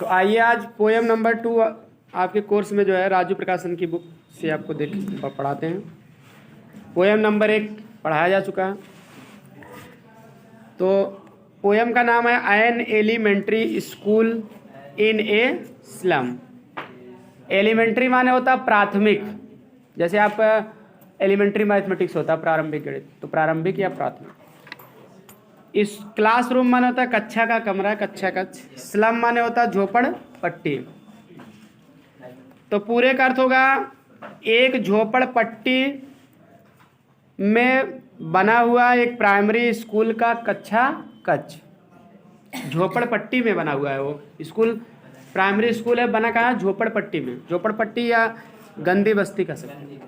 तो आइए आज पोएम नंबर 2 आपके कोर्स में जो है राजू प्रकाशन की बुक से आपको पढ़ाते हैं। पोएम नंबर 1 पढ़ाया जा चुका है। तो पोएम का नाम है an elementary school in a slum. Elementary माने होता प्राथमिक, जैसे आप एलिमेंट्री मैथमेटिक्स होता प्रारंभिक गणित, तो प्रारंभिक या प्राथमिक। इस क्लासरूम माने होता कक्षा का कमरा, कक्षा कक्ष। स्लम माने होता झोपड़ पट्टी। तो पूरे का अर्थ होगा एक झोपड़ पट्टी में बना हुआ एक प्राइमरी स्कूल का कक्षा कक्ष। झोपड़ पट्टी में बना हुआ है वो स्कूल, प्राइमरी स्कूल है, बना कहाँ? झोपड़ पट्टी में। झोपड़ पट्टी या गंदी बस्ती का सकते।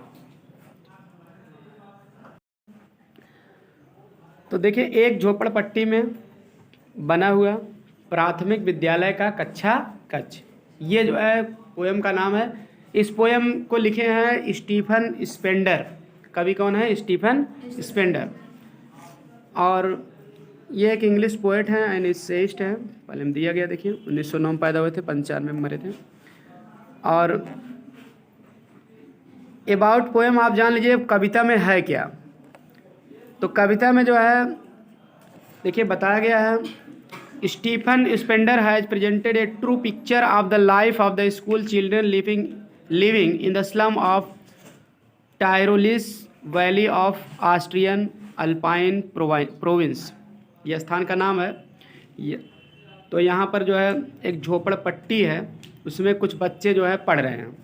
तो देखिए एक झोपड़ पट्टी में बना हुआ प्राथमिक विद्यालय का कक्षा कक्ष, ये जो है पोएम का नाम है। इस पोएम को लिखे हैं स्टीफन स्पेंडर। कवि कौन है? Stephen Spender. और ये एक इंग्लिश पोएट हैं एंड एसेइस्ट है। पहले में दिया गया, देखिए 1909 में पैदा हुए थे, 95 में मरे थे। और अबाउट पोएम आप जान लीजिए कविता में है क्या। तो कविता में जो है देखिए बताया गया है Stephen Spender has presented a true picture of the life of the school children living in the slum of Tyrolese valley of Austrian Alpine province. यह स्थान का नाम है। तो यहाँ पर जो है एक झोपड़ पट्टी है, उसमें कुछ बच्चे जो है पढ़ रहे हैं।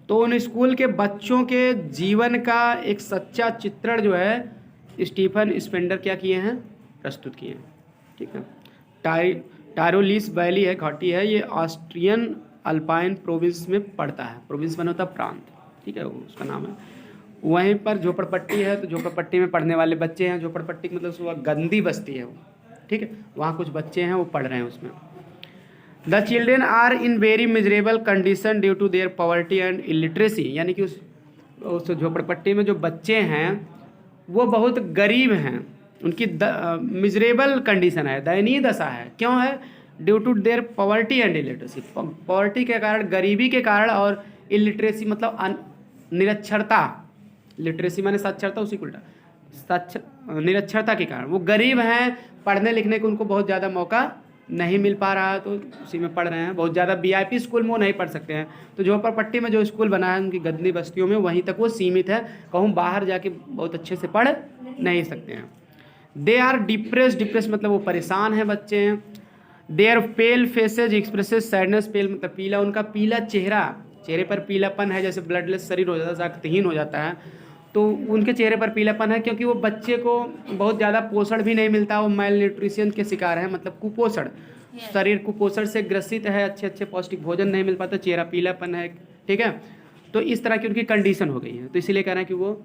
तो उन स्कूल के बच्चों के जीवन का एक सच्चा चित्रण जो है स्टीफन स्पेंडर क्या किए हैं? प्रस्तुत किए हैं। ठीक है। टायरोलिस वैली है, घाटी है, ये ऑस्ट्रियन अल्पाइन प्रोविंस में पड़ता है। प्रोविंस माने होता प्रांत, ठीक है, वो उसका नाम है। वहीं पर झोपड़पट्टी है, तो झोपड़पट्टी में पढ़ने वाले बच्चे हैं। झोपड़पट्टी मतलब सुबह गंदी बस्ती है वो, ठीक है, वहाँ कुछ बच्चे हैं वो पढ़ रहे हैं उसमें। The children are in very miserable condition due to their poverty and illiteracy, यानी कि उस झोपड़पट्टी में जो बच्चे हैं वो बहुत गरीब हैं, उनकी मिजरेबल कंडीशन है, दयनीय दशा है। क्यों है? Due to their poverty and illiteracy, poverty के कारण, गरीबी के कारण, और इलिटरेसी मतलब निरक्षरता। लिटरेसी माने साक्षरता, उसी उल्टा निरक्षरता के कारण वो गरीब हैं, पढ़ने लिखने को उनको बहुत ज़्यादा मौका नहीं मिल पा रहा है, तो उसी में पढ़ रहे हैं। बहुत ज़्यादा वीआईपी स्कूल में वो नहीं पढ़ सकते हैं। तो झोपड़पट्टी में जो स्कूल बना है उनकी गंदी बस्तियों में, वहीं तक वो सीमित है, कहूँ बाहर जाके बहुत अच्छे से पढ़ नहीं सकते हैं। दे आर डिप्रेस मतलब वो परेशान हैं बच्चे हैं। Their pale faces expresses sadness, pale मतलब पीला, उनका पीला चेहरे पर पीलापन है, जैसे ब्लडलेस शरीर हो जाता है, रक्तहीन हो जाता है, तो उनके चेहरे पर पीलापन है, क्योंकि वो बच्चे को बहुत ज़्यादा पोषण भी नहीं मिलता, वो माइल न्यूट्रिशन के शिकार है, मतलब कुपोषण, शरीर कुपोषण से ग्रसित है, अच्छे पौष्टिक भोजन नहीं मिल पाता, चेहरा पीलापन है, ठीक है। तो इस तरह की उनकी कंडीशन हो गई है, तो इसीलिए कह रहे हैं कि वो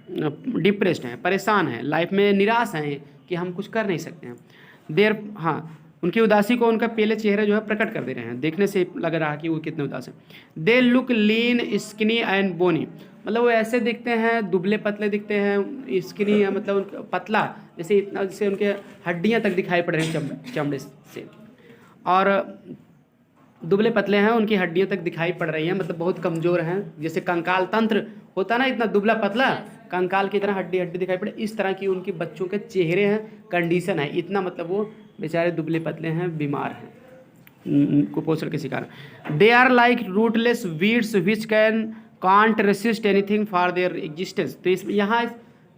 डिप्रेस्ड हैं, परेशान हैं, लाइफ में निराश हैं कि हम कुछ कर नहीं सकते हैं। हाँ, उनकी उदासी को उनका पहले चेहरा जो है प्रकट कर दे रहे हैं, देखने से लग रहा है कि वो कितने उदास हैं। They look lean skinny and bony, मतलब वो ऐसे दिखते हैं, दुबले पतले दिखते हैं, स्किनी मतलब पतला, जैसे इतना, जैसे उनके हड्डियां तक दिखाई पड़ रही हैं चमड़े से, और दुबले पतले हैं, उनकी हड्डियां तक दिखाई पड़ रही हैं, मतलब बहुत कमज़ोर हैं, जैसे कंकाल तंत्र होता ना, इतना दुबला पतला, कंकाल की तरह हड्डी दिखाई पड़े, इस तरह की उनकी बच्चों के चेहरे हैं, कंडीशन है, इतना मतलब वो बेचारे दुबले पतले हैं, बीमार हैं, कुपोषण के शिकार। They are like rootless weeds which can't resist anything for their existence. तो इस यहाँ इस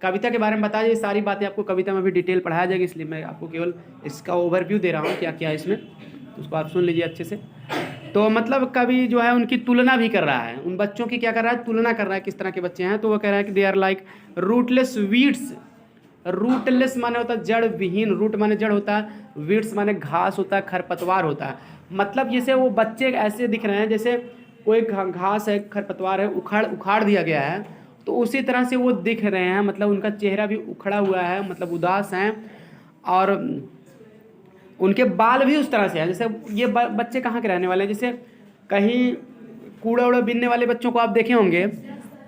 कविता के बारे में बताया, ये सारी बातें आपको कविता में भी डिटेल पढ़ाया जाएगी, इसलिए मैं आपको केवल इसका ओवरव्यू दे रहा हूँ क्या क्या है इसमें, तो उसको आप सुन लीजिए अच्छे से। तो मतलब कवि जो है उनकी तुलना भी कर रहा है, उन बच्चों की क्या कर रहा है? तुलना कर रहा है, किस तरह के बच्चे हैं। तो वो कह रहा है कि they are like rootless weeds. Rootless माने होता है जड़ विहीन, रूट माने जड़ होता है, वीड्स माने घास होता है, खरपतवार होता है। मतलब जैसे वो बच्चे ऐसे दिख रहे हैं जैसे कोई घास है, खरपतवार है, उखाड़ दिया गया है, तो उसी तरह से वो दिख रहे हैं, मतलब उनका चेहरा भी उखड़ा हुआ है, मतलब उदास हैं, और उनके बाल भी उस तरह से हैं। जैसे ये बच्चे कहाँ के रहने वाले हैं? जैसे कहीं कूड़ा उड़ा बीनने वाले बच्चों को आप देखे होंगे,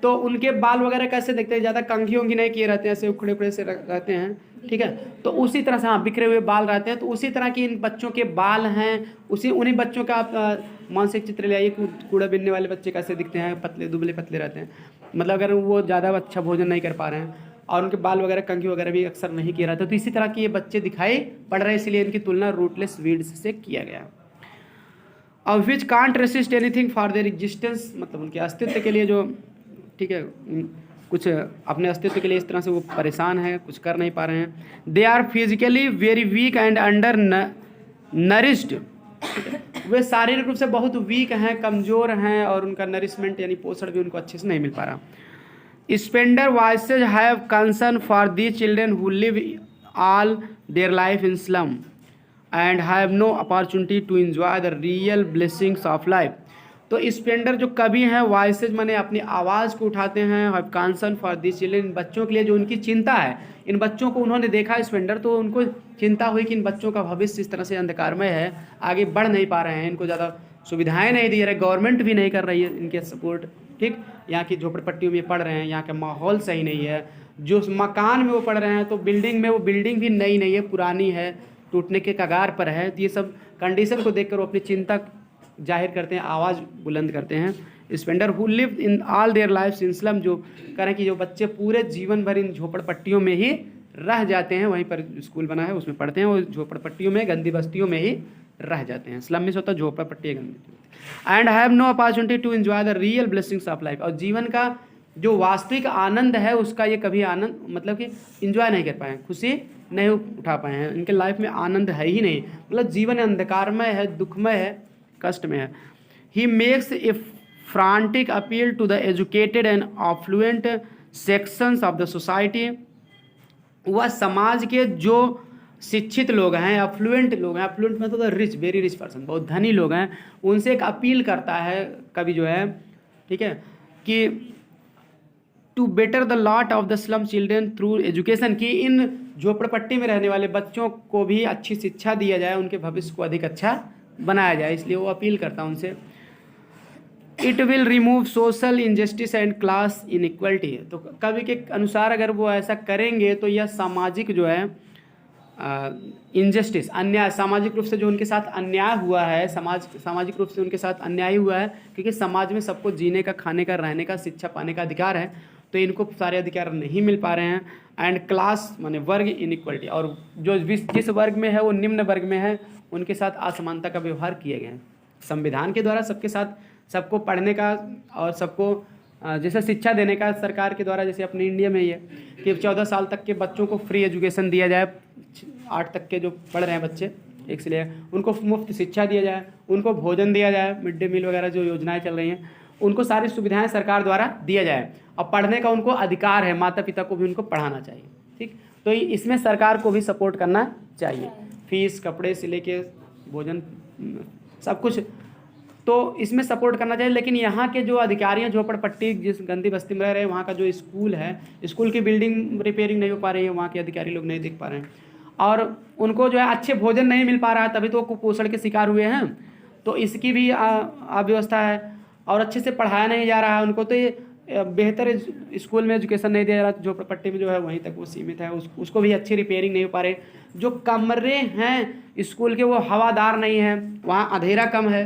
तो उनके बाल वगैरह कैसे दिखते हैं, ज़्यादा कंघी उंघी नहीं किए रहते हैं, ऐसे उखड़े उखड़े से रहते हैं, ठीक है। तो उसी तरह से हाँ बिखरे हुए बाल रहते हैं, तो उसी तरह की इन बच्चों के बाल हैं। उन्हीं बच्चों का आप मानसिक चित्र ले आइए, कूड़ा बीनने वाले बच्चे कैसे दिखते हैं, पतले दुबले पतले रहते हैं। मतलब अगर वो ज़्यादा अच्छा भोजन नहीं कर पा रहे हैं और उनके बाल वगैरह कंघी वगैरह भी अक्सर नहीं किया रहता, तो इसी तरह के ये बच्चे दिखाई पड़ रहे हैं, इसलिए इनकी तुलना रूटलेस वीड्स से किया गया। और which can't resist anything for their existence, मतलब उनके अस्तित्व के लिए जो, ठीक है, कुछ अपने अस्तित्व के लिए इस तरह से वो परेशान है, कुछ कर नहीं पा रहे हैं। They are physically very weak and undernourished, वे शारीरिक रूप से बहुत वीक हैं, कमज़ोर हैं, और उनका नरिशमेंट यानी पोषण भी उनको अच्छे से नहीं मिल पा रहा। Spender voices have concern for the children who live all their life in slum and have no opportunity to enjoy the real blessings of life. तो स्पेंडर जो कवि हैं, वॉइसेज माने अपनी आवाज़ को उठाते हैं, have concern for this children, इन बच्चों के लिए जो उनकी चिंता है, इन बच्चों को उन्होंने देखा स्पेंडर, तो उनको चिंता हुई कि इन बच्चों का भविष्य इस तरह से अंधकारमय है, आगे बढ़ नहीं पा रहे हैं, इनको ज़्यादा सुविधाएं नहीं दी रही, गवर्नमेंट भी नहीं कर रही है इनके सपोर्ट, ठीक। यहाँ की झोपड़पट्टियों में पढ़ रहे हैं, यहाँ का माहौल सही नहीं है, जो मकान में वो पढ़ रहे हैं तो बिल्डिंग में वो बिल्डिंग भी नई नहीं है, पुरानी है, टूटने के कगार पर है। तो ये सब कंडीशन को देखकर वो अपनी चिंता जाहिर करते हैं, आवाज़ बुलंद करते हैं। Spender who live in all their life in slum, जो करें कि जो बच्चे पूरे जीवन भर इन झोपड़पट्टियों में ही रह जाते हैं, वहीं पर स्कूल बना है उसमें पढ़ते हैं, वो झोपड़पट्टियों में गंदी बस्तियों में ही रह जाते हैं। स्लम में से होता है झोपड़पट्टी गंदी। And have no opportunity to enjoy the real blessings of life, और जीवन का जो वास्तविक आनंद है उसका ये कभी आनंद मतलब कि इंजॉय नहीं कर पाए, खुशी नहीं उठा पाए हैं, इनके लाइफ में आनंद है ही नहीं, मतलब जीवन अंधकारमय है, दुखमय है, कष्ट में है। He makes a frantic appeal to the educated and affluent sections of the society, वह समाज के जो शिक्षित लोग हैं, अफ्लुएंट लोग हैं, अफ्लुएंट मतलब तो रिच, वेरी रिच पर्सन, बहुत धनी लोग हैं, उनसे एक अपील करता है कवि जो है, ठीक है, कि to better the lot of the slum children through education, की इन झोपड़पट्टी में रहने वाले बच्चों को भी अच्छी शिक्षा दिया जाए, उनके भविष्य को अधिक अच्छा बनाया जाए, इसलिए वो अपील करता है उनसे। It will remove social injustice and class inequality, तो कवि के अनुसार अगर वो ऐसा करेंगे तो यह सामाजिक जो है इनजस्टिस, अन्याय, सामाजिक रूप से जो उनके साथ अन्याय हुआ है, सामाजिक रूप से उनके साथ अन्याय हुआ है, क्योंकि समाज में सबको जीने का, खाने का, रहने का, शिक्षा पाने का अधिकार है, तो इनको सारे अधिकार नहीं मिल पा रहे हैं। एंड क्लास माने वर्ग इनइक्वलिटी, और जो जिस वर्ग में है वो निम्न वर्ग में है, उनके साथ असमानता का व्यवहार किए गए हैं। संविधान के द्वारा सबके साथ, सबको पढ़ने का और सबको जैसे शिक्षा देने का सरकार के द्वारा, जैसे अपने इंडिया में ये कि 14 साल तक के बच्चों को फ्री एजुकेशन दिया जाए, 8 तक के जो पढ़ रहे हैं बच्चे, इसलिए उनको मुफ्त शिक्षा दिया जाए, उनको भोजन दिया जाए, मिड डे मील वगैरह जो योजनाएं चल रही हैं, उनको सारी सुविधाएं सरकार द्वारा दिया जाए, और पढ़ने का उनको अधिकार है, माता पिता को भी उनको पढ़ाना चाहिए, ठीक। तो इसमें सरकार को भी सपोर्ट करना चाहिए, फीस, कपड़े से लेके भोजन, सब कुछ, तो इसमें सपोर्ट करना चाहिए। लेकिन यहाँ के जो अधिकारी हैं, झोपड़पट्टी जिस गंदी बस्ती में रह रहे हैं, वहाँ का जो स्कूल है, स्कूल की बिल्डिंग रिपेयरिंग नहीं हो पा रही है, वहाँ के अधिकारी लोग नहीं देख पा रहे हैं, और उनको जो है अच्छे भोजन नहीं मिल पा रहा है, तभी तो कुपोषण के शिकार हुए हैं, तो इसकी भी अव्यवस्था है, और अच्छे से पढ़ाया नहीं जा रहा है उनको, तो ये बेहतर स्कूल में एजुकेशन नहीं दिया जा रहा, झोपड़पट्टी में जो है वहीं तक वो सीमित है, उसको भी अच्छी रिपेयरिंग नहीं हो पा रहे, जो कमरे हैं स्कूल के वो हवादार नहीं है, वहाँ अंधेरा कम है,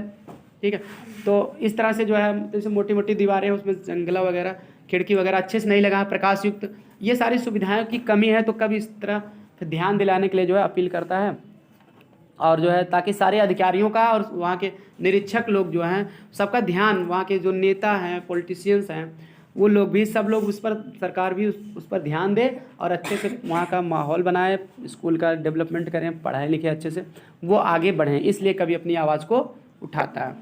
ठीक है। तो इस तरह से जो है, जैसे मोटी मोटी दीवारें, उसमें जंगला वगैरह, खिड़की वगैरह अच्छे से नहीं लगा है, प्रकाश युक्त, ये सारी सुविधाओं की कमी है, तो कभी इस तरह ध्यान दिलाने के लिए जो है अपील करता है, और जो है ताकि सारे अधिकारियों का और वहाँ के निरीक्षक लोग जो हैं, सबका ध्यान, वहाँ के जो नेता हैं, पॉलिटिशियंस हैं, वो लोग भी, सब लोग उस पर, सरकार भी उस पर ध्यान दे, और अच्छे से वहाँ का माहौल बनाए, स्कूल का डेवलपमेंट करें, पढ़ाई लिखे अच्छे से, वो आगे बढ़ें, इसलिए कभी अपनी आवाज़ को उठाता है।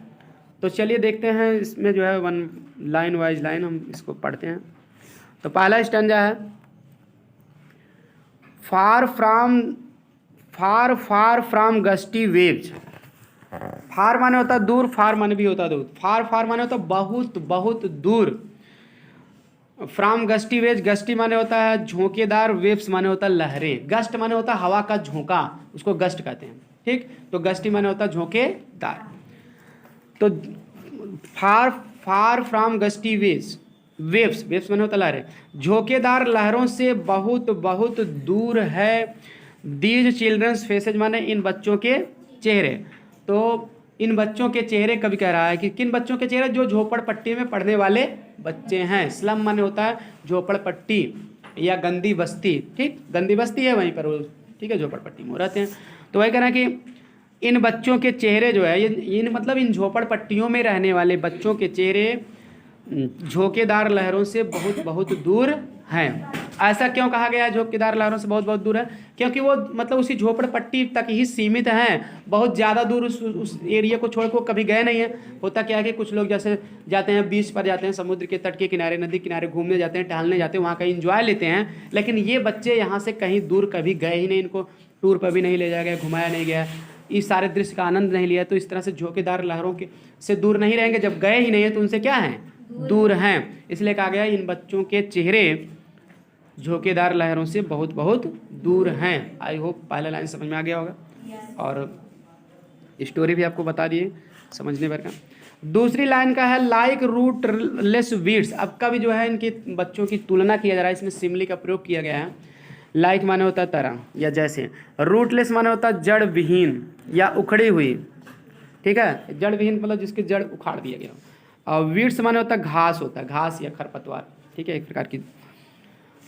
तो चलिए देखते हैं, इसमें जो है वन लाइन वाइज लाइन हम इसको पढ़ते हैं। तो पहला स्टैंजा है, फार फ्राम गस्टी वेव्स। फार माने होता है दूर, फार माने भी होता है दूर, फार माने होता है बहुत बहुत दूर, फ्राम गस्टी वेव्स, गस्टी माने होता है झोंकेदार, वेव्स माने होता है लहरें, गस्ट माने होता है हवा का झोंका, उसको गस्ट कहते हैं, ठीक। तो गस्टी माने होता है झोंकेदार। तो फार from gusty waves, waves, waves माने होता लहरें, झोंकेदार लहरों से बहुत बहुत दूर है। दीज चिल्ड्रंस फेसेज माने इन बच्चों के चेहरे। तो इन बच्चों के चेहरे कभी कह रहा है कि किन बच्चों के चेहरे, जो झोपड़पट्टी में पढ़ने वाले बच्चे हैं। स्लम माने होता है झोपड़पट्टी या गंदी बस्ती, ठीक, गंदी बस्ती है वहीं पर वो, ठीक है, झोपड़पट्टी में रहते हैं। तो वही कहना कि इन बच्चों के चेहरे जो है, इन मतलब इन झोपड़पट्टियों में रहने वाले बच्चों के चेहरे झोंकेदार लहरों से बहुत बहुत दूर हैं। ऐसा क्यों कहा गया है झोंकेदार लहरों से बहुत बहुत दूर है? क्योंकि वो मतलब उसी झोपड़पट्टी तक ही सीमित हैं, बहुत ज़्यादा दूर उस एरिया को छोड़ को कभी गए नहीं हैं। होता क्या है कि कुछ लोग जैसे जाते हैं बीच पर, जाते हैं समुद्र के तट के किनारे, नदी किनारे घूमने जाते हैं, टहलने जाते हैं, वहाँ का इंजॉय लेते हैं, लेकिन ये बच्चे यहाँ से कहीं दूर कभी गए ही नहीं, इनको टूर पर भी नहीं ले जाया गया, घुमाया नहीं गया, इस सारे दृश्य का आनंद नहीं लिया। तो इस तरह से झोंकेदार लहरों के से दूर नहीं रहेंगे, जब गए ही नहीं है तो उनसे क्या हैं, दूर हैं। इसलिए कहा गया इन बच्चों के चेहरे झोंकेदार लहरों से बहुत बहुत दूर हैं। आई होप पहला लाइन समझ में आ गया होगा और स्टोरी भी आपको बता दिए समझने भर का। दूसरी लाइन का है लाइक रूटलेस वीड्स। अब का भी जो है इनके बच्चों की तुलना किया जा रहा है, इसमें सिमिली का प्रयोग किया गया है। लाइक माने होता है तरह या जैसे, रूटलेस माने होता है जड़ विहीन या उखड़ी हुई, ठीक है, जड़ विहीन मतलब जिसके जड़ उखाड़ दिया गया। और वीड्स माने होता है घास, होता है घास या खरपतवार, ठीक है, एक प्रकार की।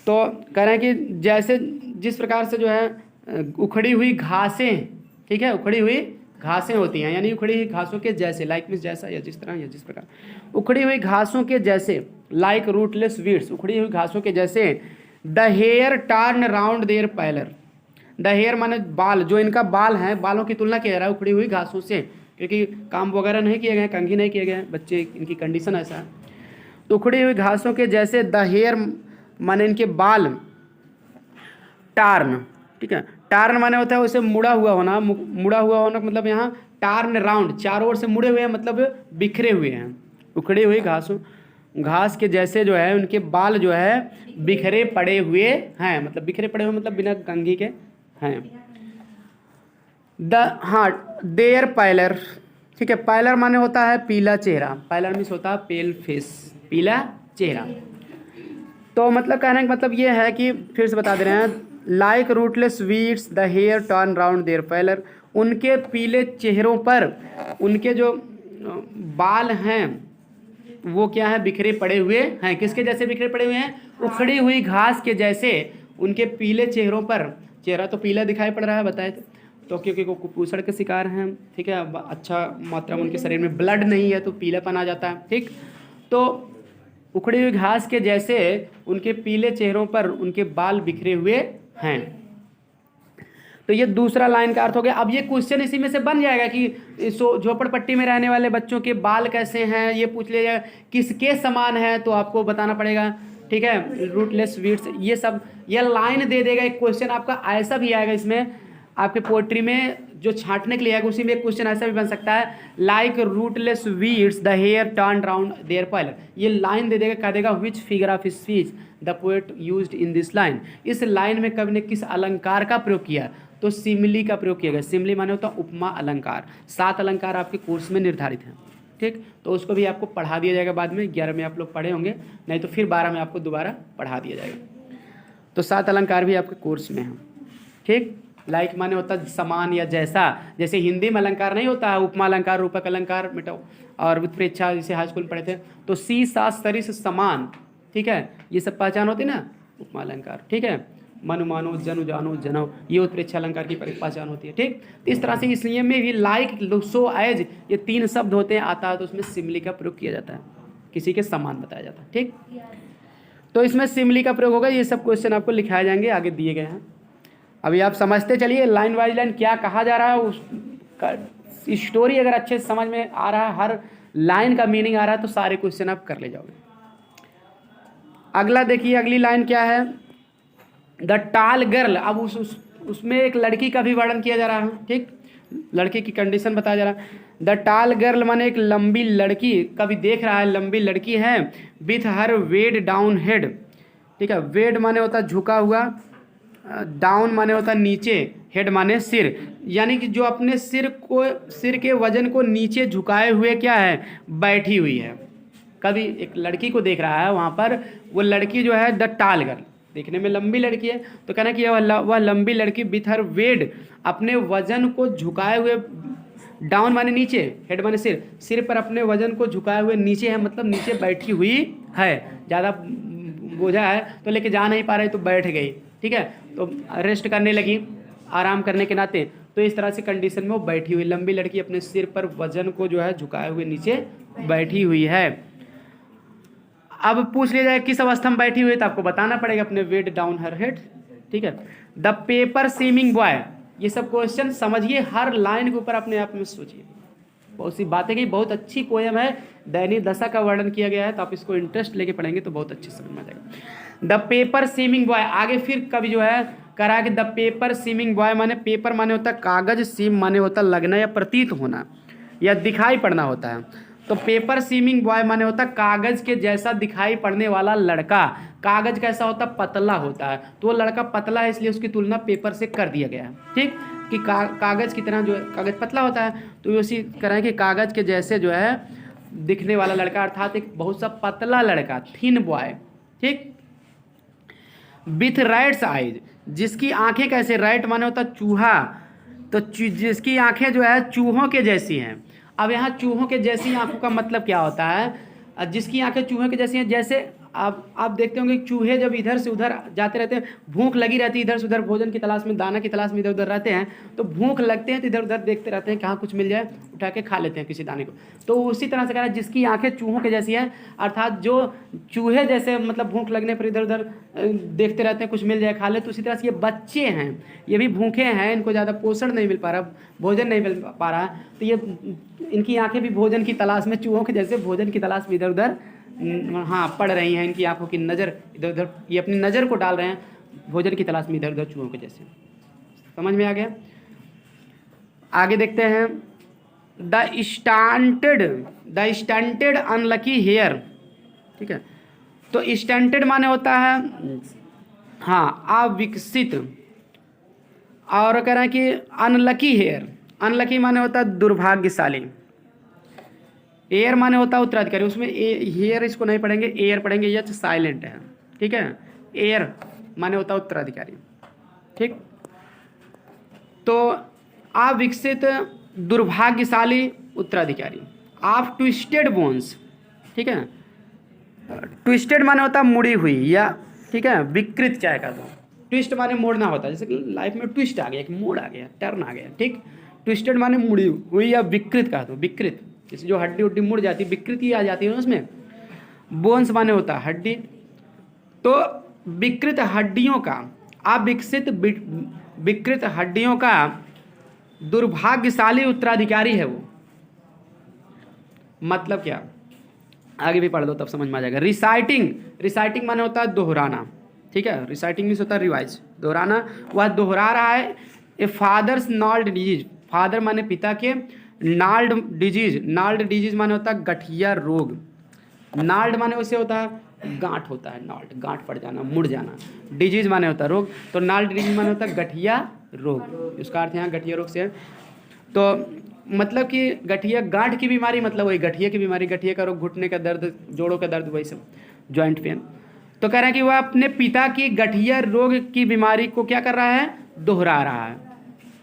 तो कह रहे हैं कि जैसे जिस प्रकार से जो है उखड़ी हुई घासें, ठीक है, उखड़ी हुई घासें होती हैं, यानी उखड़ी हुई घासों के जैसे, लाइक मीन्स जैसा या जिस तरह या जिस प्रकार, उखड़ी हुई घासों के जैसे, लाइक रूटलेस वीड्स, उखड़ी हुई घासों के जैसे। The hair turn round their pallor. The hair माने बाल, जो इनका बाल हैं, बालों की तुलना किया जा रहा है उखड़ी हुई घासों से, क्योंकि काम वगैरह नहीं किए गए, कंघी नहीं किए गए बच्चे, इनकी कंडीशन ऐसा है। तो उखड़ी हुई घासों के जैसे, द हेयर माने इनके बाल, टार्न, ठीक है, टार्न माने होता है उसे मुड़ा हुआ होना, मुड़ा हुआ होना मतलब यहाँ टार्न राउंड, चारों ओर से मुड़े हुए हैं, मतलब बिखरे हुए हैं। उखड़ी हुई घास के जैसे जो है उनके बाल जो है बिखरे पड़े हुए हैं, मतलब बिखरे पड़े हुए मतलब बिना कंघी के हैं। देयर पैलर, ठीक है, पैलर माने होता है पीला चेहरा, पैलर मीन्स होता है पेल फेस, पीला चेहरा। तो मतलब कहने का मतलब ये है कि फिर से बता दे रहे हैं, like rootless weeds the hair turn round their pallor, उनके पीले चेहरों पर उनके जो बाल हैं वो क्या है, बिखरे पड़े हुए हैं। किसके जैसे बिखरे पड़े हुए हैं? उखड़ी हुई घास के जैसे उनके पीले चेहरों पर, चेहरा तो पीला दिखाई पड़ रहा है बताए तो क्योंकि वो कुपोषण के शिकार हैं, ठीक है, अच्छा मात्रा में उनके शरीर में ब्लड नहीं है तो पीलापन आ जाता है, ठीक। तो उखड़ी हुई घास के जैसे उनके पीले चेहरों पर उनके बाल बिखरे हुए हैं। तो ये दूसरा लाइन का अर्थ हो गया। अब ये क्वेश्चन इसी में से बन जाएगा कि झोपड़पट्टी में रहने वाले बच्चों के बाल कैसे हैं, ये पूछ लिया जाएगा, किसके समान है तो आपको बताना पड़ेगा, ठीक है, रूटलेस वीड्स, ये सब ये लाइन दे देगा। एक क्वेश्चन आपका ऐसा भी आएगा इसमें आपके पोएट्री में जो छांटने के लिए आएगा, उसी में एक क्वेश्चन ऐसा भी बन सकता है, like rootless weeds the hair turn round their pallor. ये लाइन दे देगा, कह देगा which figure of speech the poet used in this line. इस लाइन में कवि ने किस अलंकार का प्रयोग किया? तो सिमिली का प्रयोग किया गया। सिमिली माने होता है उपमा अलंकार। 7 अलंकार आपके कोर्स में निर्धारित हैं, ठीक, तो उसको भी आपको पढ़ा दिया जाएगा बाद में। 11 में आप लोग पढ़े होंगे, नहीं तो फिर 12 में आपको दोबारा पढ़ा दिया जाएगा। तो 7 अलंकार भी आपके कोर्स में हैं, ठीक। लाइक माने होता है समान या जैसा, जैसे हिंदी में अलंकार नहीं होता है उपमा अलंकार, रूपक अलंकार, मिटाओ, और उत्प्रेक्षा जैसे हाई स्कूल में पढ़े थे, तो सी सा सरिस समान, ठीक है, ये सब पहचान होती ना उपमा अलंकार, ठीक है, मनु मानो जनु जानो जनो, ये उत्प्रेक्षा अलंकार की पहचान होती है, ठीक। तो इस तरह से इस नियम में भी लाइक, सो, एज, ये 3 शब्द होते हैं, आता है तो उसमें सिमिली का प्रयोग किया जाता है, किसी के समान बताया जाता है, ठीक। तो इसमें सिमिली का प्रयोग होगा। ये सब क्वेश्चन आपको लिखाए जाएंगे, आगे दिए गए हैं। अभी आप समझते चलिए लाइन बाई लाइन क्या कहा जा रहा है, उस स्टोरी अगर अच्छे से समझ में आ रहा है, हर लाइन का मीनिंग आ रहा है, तो सारे क्वेश्चन आप कर ले जाओगे। अगला देखिए, अगली लाइन क्या है, द टाल गर्ल। अब उसमें एक लड़की का भी वर्णन किया जा रहा है, ठीक, लड़की की कंडीशन बताया जा रहा है। द टाल गर्ल माने एक लंबी लड़की, कभी देख रहा है लंबी लड़की है, with her weighed down head, ठीक है, वेड माने होता है झुका हुआ, डाउन माने होता है नीचे, हेड माने सिर, यानी कि जो अपने सिर के वजन को नीचे झुकाए हुए क्या है, बैठी हुई है, कवि एक लड़की को देख रहा है, वहाँ पर वो लड़की जो है द टाल गर्ल, देखने में लंबी लड़की है, तो कहना कि वह लंबी लड़की विथ हर वेट, अपने वजन को झुकाए हुए, डाउन माने नीचे, हेड माने सिर, सिर पर अपने वजन को झुकाए हुए नीचे है, मतलब नीचे बैठी हुई है, ज़्यादा बोझा है तो लेके जा नहीं पा रही तो बैठ गई, ठीक है, तो रेस्ट करने लगी आराम करने के नाते, तो इस तरह से कंडीशन में वो बैठी हुई, लंबी लड़की अपने सिर पर वजन को जो है झुकाए हुए नीचे बैठी हुई है। अब पूछ लिया जाए किस अवस्था में बैठी हुई है, तो आपको बताना पड़ेगा अपने वेट डाउन हर हेड, ठीक है। द पेपर सीमिंग बॉय, ये सब क्वेश्चन समझिए, हर लाइन के ऊपर अपने आप में सोचिए, बहुत सी बातें की, बहुत अच्छी पोएम है, दैनिक दशा का वर्णन किया गया है, तो आप इसको इंटरेस्ट लेके पढ़ेंगे तो बहुत अच्छे समझ में आ जाएगा। द पेपर सीमिंग बॉय, आगे फिर कभी जो है करा कि द पेपर सीमिंग बॉय माने, पेपर माने होता है कागज, सीम माने होता है लगना या प्रतीत होना या दिखाई पड़ना होता है, तो पेपर सीमिंग बॉय माने होता है कागज के जैसा दिखाई पड़ने वाला लड़का। कागज कैसा होता है, पतला होता है, तो वो लड़का पतला है इसलिए उसकी तुलना पेपर से कर दिया गया है, ठीक, कि कागज की तरह जो है, कागज पतला होता है तो उसी करें कि कागज के जैसे जो है दिखने वाला लड़का, अर्थात एक बहुत सा पतला लड़का, थिन बॉय, ठीक। विथ राइट्स आइज, जिसकी आंखें कैसे, राइट माने होता है चूहा, तो जिसकी आंखें जो है चूहों के जैसी हैं। अब यहाँ चूहों के जैसी आंखों का मतलब क्या होता है, जिसकी आंखें चूहों के जैसी हैं, जैसे आप देखते होंगे चूहे जब इधर से उधर जाते रहते हैं, भूख लगी रहती है, इधर से उधर भोजन की तलाश में, दाना की तलाश में इधर उधर रहते हैं, तो भूख लगते हैं तो इधर उधर देखते रहते हैं कहाँ कुछ मिल जाए, उठा के खा लेते हैं किसी दाने को। तो उसी तरह से कहना है जिसकी आंखें चूहों के जैसी हैं, अर्थात जो चूहे जैसे मतलब भूख लगने पर इधर उधर देखते रहते हैं कुछ मिल जाए खा ले, तो उसी तरह से ये बच्चे हैं, ये भी भूखे हैं, इनको ज़्यादा पोषण नहीं मिल पा रहा, भोजन नहीं मिल पा रहा, तो ये इनकी आंखें भी भोजन की तलाश में, चूहों के जैसे भोजन की तलाश में इधर उधर हाँ पड़ रही हैं, इनकी आंखों की नज़र इधर उधर, ये अपनी नज़र को डाल रहे हैं भोजन की तलाश में इधर उधर चूहों के जैसे। समझ में आ गया? आगे देखते हैं, द स्टंटेड अनलकी हेयर, ठीक है, तो स्टंटेड माने होता है हाँ अविकसित, और कह रहे हैं कि अनलकी हेयर, अनलकी माने होता है दुर्भाग्यशाली, एयर माने होता है उत्तराधिकारी, उसमें हेयर इसको नहीं पढ़ेंगे, एयर पढ़ेंगे, ये साइलेंट है, ठीक है, एयर माने होता है उत्तराधिकारी, ठीक। तो अविकसित दुर्भाग्यशाली उत्तराधिकारी, ऑफ ट्विस्टेड बोन्स, ठीक है, ट्विस्टेड माने होता है मुड़ी हुई या, ठीक है, विकृत चाहे का, तो ट्विस्ट माने मोड़ना होता है, जैसे कि लाइफ में ट्विस्ट आ गया, एक मोड़ आ गया, टर्न आ गया, ठीक, ट्विस्टेड माने मुड़ी हुई या विकृत का, तो विकृत, जैसे जो हड्डी उड्डी मुड़ जाती है विकृति आ जाती है उसमें। बोन्स माने होता है हड्डी, तो विकृत हड्डियों का, अविकसित विकृत हड्डियों का दुर्भाग्यशाली उत्तराधिकारी है वो। मतलब क्या, आगे भी पढ़ लो तब समझ में आ जाएगा। रिसाइटिंग, रिसाइटिंग माने होता है दोहराना, ठीक है, रिसाइटिंग मीन्स होता है रिवाइज, दोहराना, वह दोहरा रहा है। ए फादर्स नाल्ड डिजीज, फादर माने पिता के, नाल्ड डिजीज, नाल्ड डिजीज माने होता है गठिया रोग, नाल्ड माने उसे होता है गांठ होता है, नाल्ड गांठ पड़ जाना, मुड़ जाना, डिजीज माने होता है रोग, तो नाल्ड डिजीज माने होता है गठिया रोग, उसका अर्थ यहाँ गठिया रोग से है। तो मतलब कि गठिया गांठ की बीमारी, मतलब वही गठिया की बीमारी, गठिया का रोग, घुटने का दर्द, जोड़ों का दर्द, वही सब जॉइंट पेन। तो कह रहा है कि वह अपने पिता की गठिया रोग की बीमारी को क्या कर रहा है, दोहरा रहा है।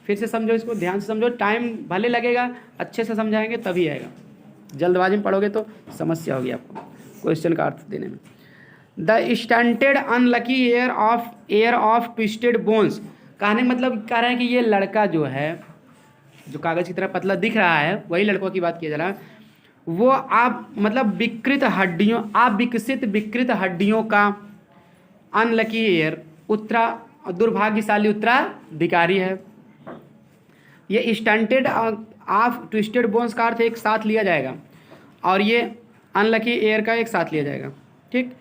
फिर से समझो, इसको ध्यान से समझो, टाइम भले लगेगा, अच्छे से समझाएंगे तभी आएगा, जल्दबाजी में पढ़ोगे तो समस्या होगी आपको क्वेश्चन का अर्थ देने में। The stunted unlucky air of twisted bones, कहने मतलब कह रहे हैं कि ये लड़का जो है, जो कागज की तरह पतला दिख रहा है, वही लड़कों की बात किया जा रहा है, वो आप मतलब विकृत हड्डियों, आप विकसित विकृत हड्डियों का, अनलकी एयर दुर्भाग्यशाली उत्तराधिकारी है। ये स्टंटेड ऑफ ट्विस्टेड बोन्स का अर्थ एक साथ लिया जाएगा और ये अनलकी एयर का एक साथ लिया जाएगा, ठीक।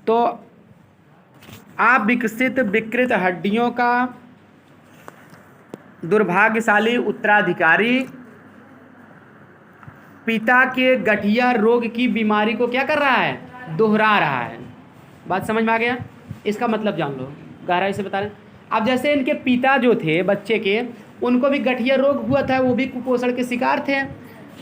तो आप विकसित विकृत हड्डियों का दुर्भाग्यशाली उत्तराधिकारी पिता के गठिया रोग की बीमारी को क्या कर रहा है, दोहरा रहा है। बात समझ में आ गया? इसका मतलब जान लो, गहराई से बता रहे हैं। अब जैसे इनके पिता जो थे बच्चे के, उनको भी गठिया रोग हुआ था, वो भी कुपोषण के शिकार थे,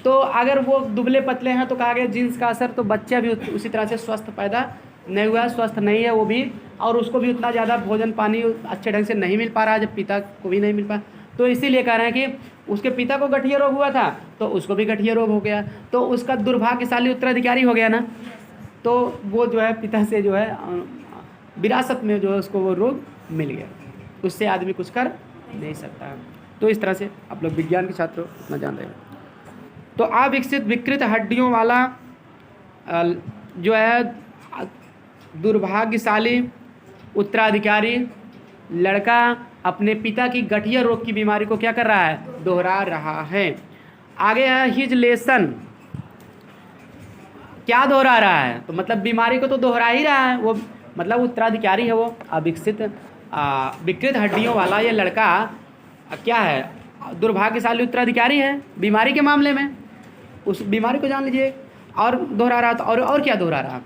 तो अगर वो दुबले पतले हैं तो कहा गया जीन्स का असर, तो बच्चा भी उसी तरह से स्वस्थ पैदा नहीं हुआ, स्वस्थ नहीं है वो भी, और उसको भी उतना ज़्यादा भोजन पानी अच्छे ढंग से नहीं मिल पा रहा है, जब पिता को भी नहीं मिल पा, तो इसीलिए कह रहे हैं कि उसके पिता को गठिया रोग हुआ था तो उसको भी गठिया रोग हो गया, तो उसका दुर्भाग्यशाली उत्तराधिकारी हो गया ना, तो वो जो है पिता से जो है विरासत में जो है उसको वो रोग मिल गया, उससे आदमी कुछ कर नहीं सकता है। तो इस तरह से आप लोग विज्ञान के छात्र उतना जान रहे हैं। तो अविकसित विकृत हड्डियों वाला जो है दुर्भाग्यशाली उत्तराधिकारी लड़का अपने पिता की गठिया रोग की बीमारी को क्या कर रहा है, दोहरा रहा है। आगे है हिज लेसन, क्या दोहरा रहा है, तो मतलब बीमारी को तो दोहरा ही रहा है वो, मतलब उत्तराधिकारी है वो अविकसित विकृत हड्डियों वाला ये लड़का क्या है, दुर्भाग्यशाली उत्तराधिकारी है बीमारी के मामले में, उस बीमारी को जान लीजिए। और दोहरा रहा तो और क्या दोहरा रहा,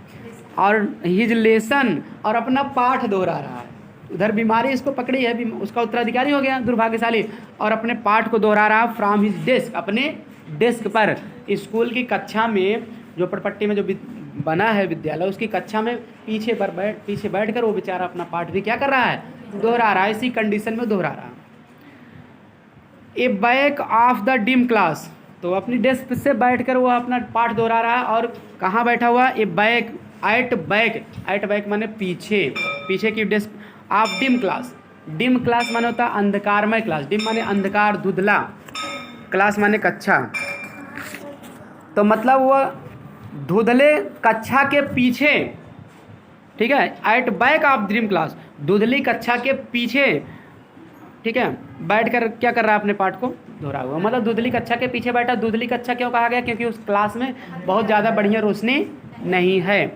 और हिज लेसन, और अपना पाठ दोहरा रहा है, उधर बीमारी इसको पकड़ी है, उसका उत्तराधिकारी हो गया दुर्भाग्यशाली, और अपने पाठ को दोहरा रहा फ्रॉम हिज डेस्क, अपने डेस्क पर, स्कूल की कक्षा में जो पटपट्टी में जो बना है विद्यालय उसकी कक्षा में पीछे बैठ कर वो बेचारा अपना पाठ भी क्या कर रहा है, दोहरा रहा है, इसी कंडीशन में दोहरा रहा है। A back of the dim class, तो अपनी डेस्क से बैठकर वो अपना पाठ दोहरा रहा है, और कहाँ बैठा हुआ, ए बैक एट बैक माने पीछे की डेस्क ऑफ डिम क्लास माने होता है अंधकारमय क्लास, डिम माने अंधकार धुंधला, क्लास माने कक्षा, तो मतलब वो धुंधले कक्षा के पीछे, ठीक है, at back of dream class, धुंधली कक्षा के पीछे, ठीक है, बैठकर क्या कर रहा है, अपने पाठ को दोहरा हुआ, मतलब धुंधली कक्षा के पीछे बैठा। धुंधली कक्षा क्यों कहा गया, क्योंकि उस क्लास में बहुत ज़्यादा बढ़िया रोशनी नहीं है,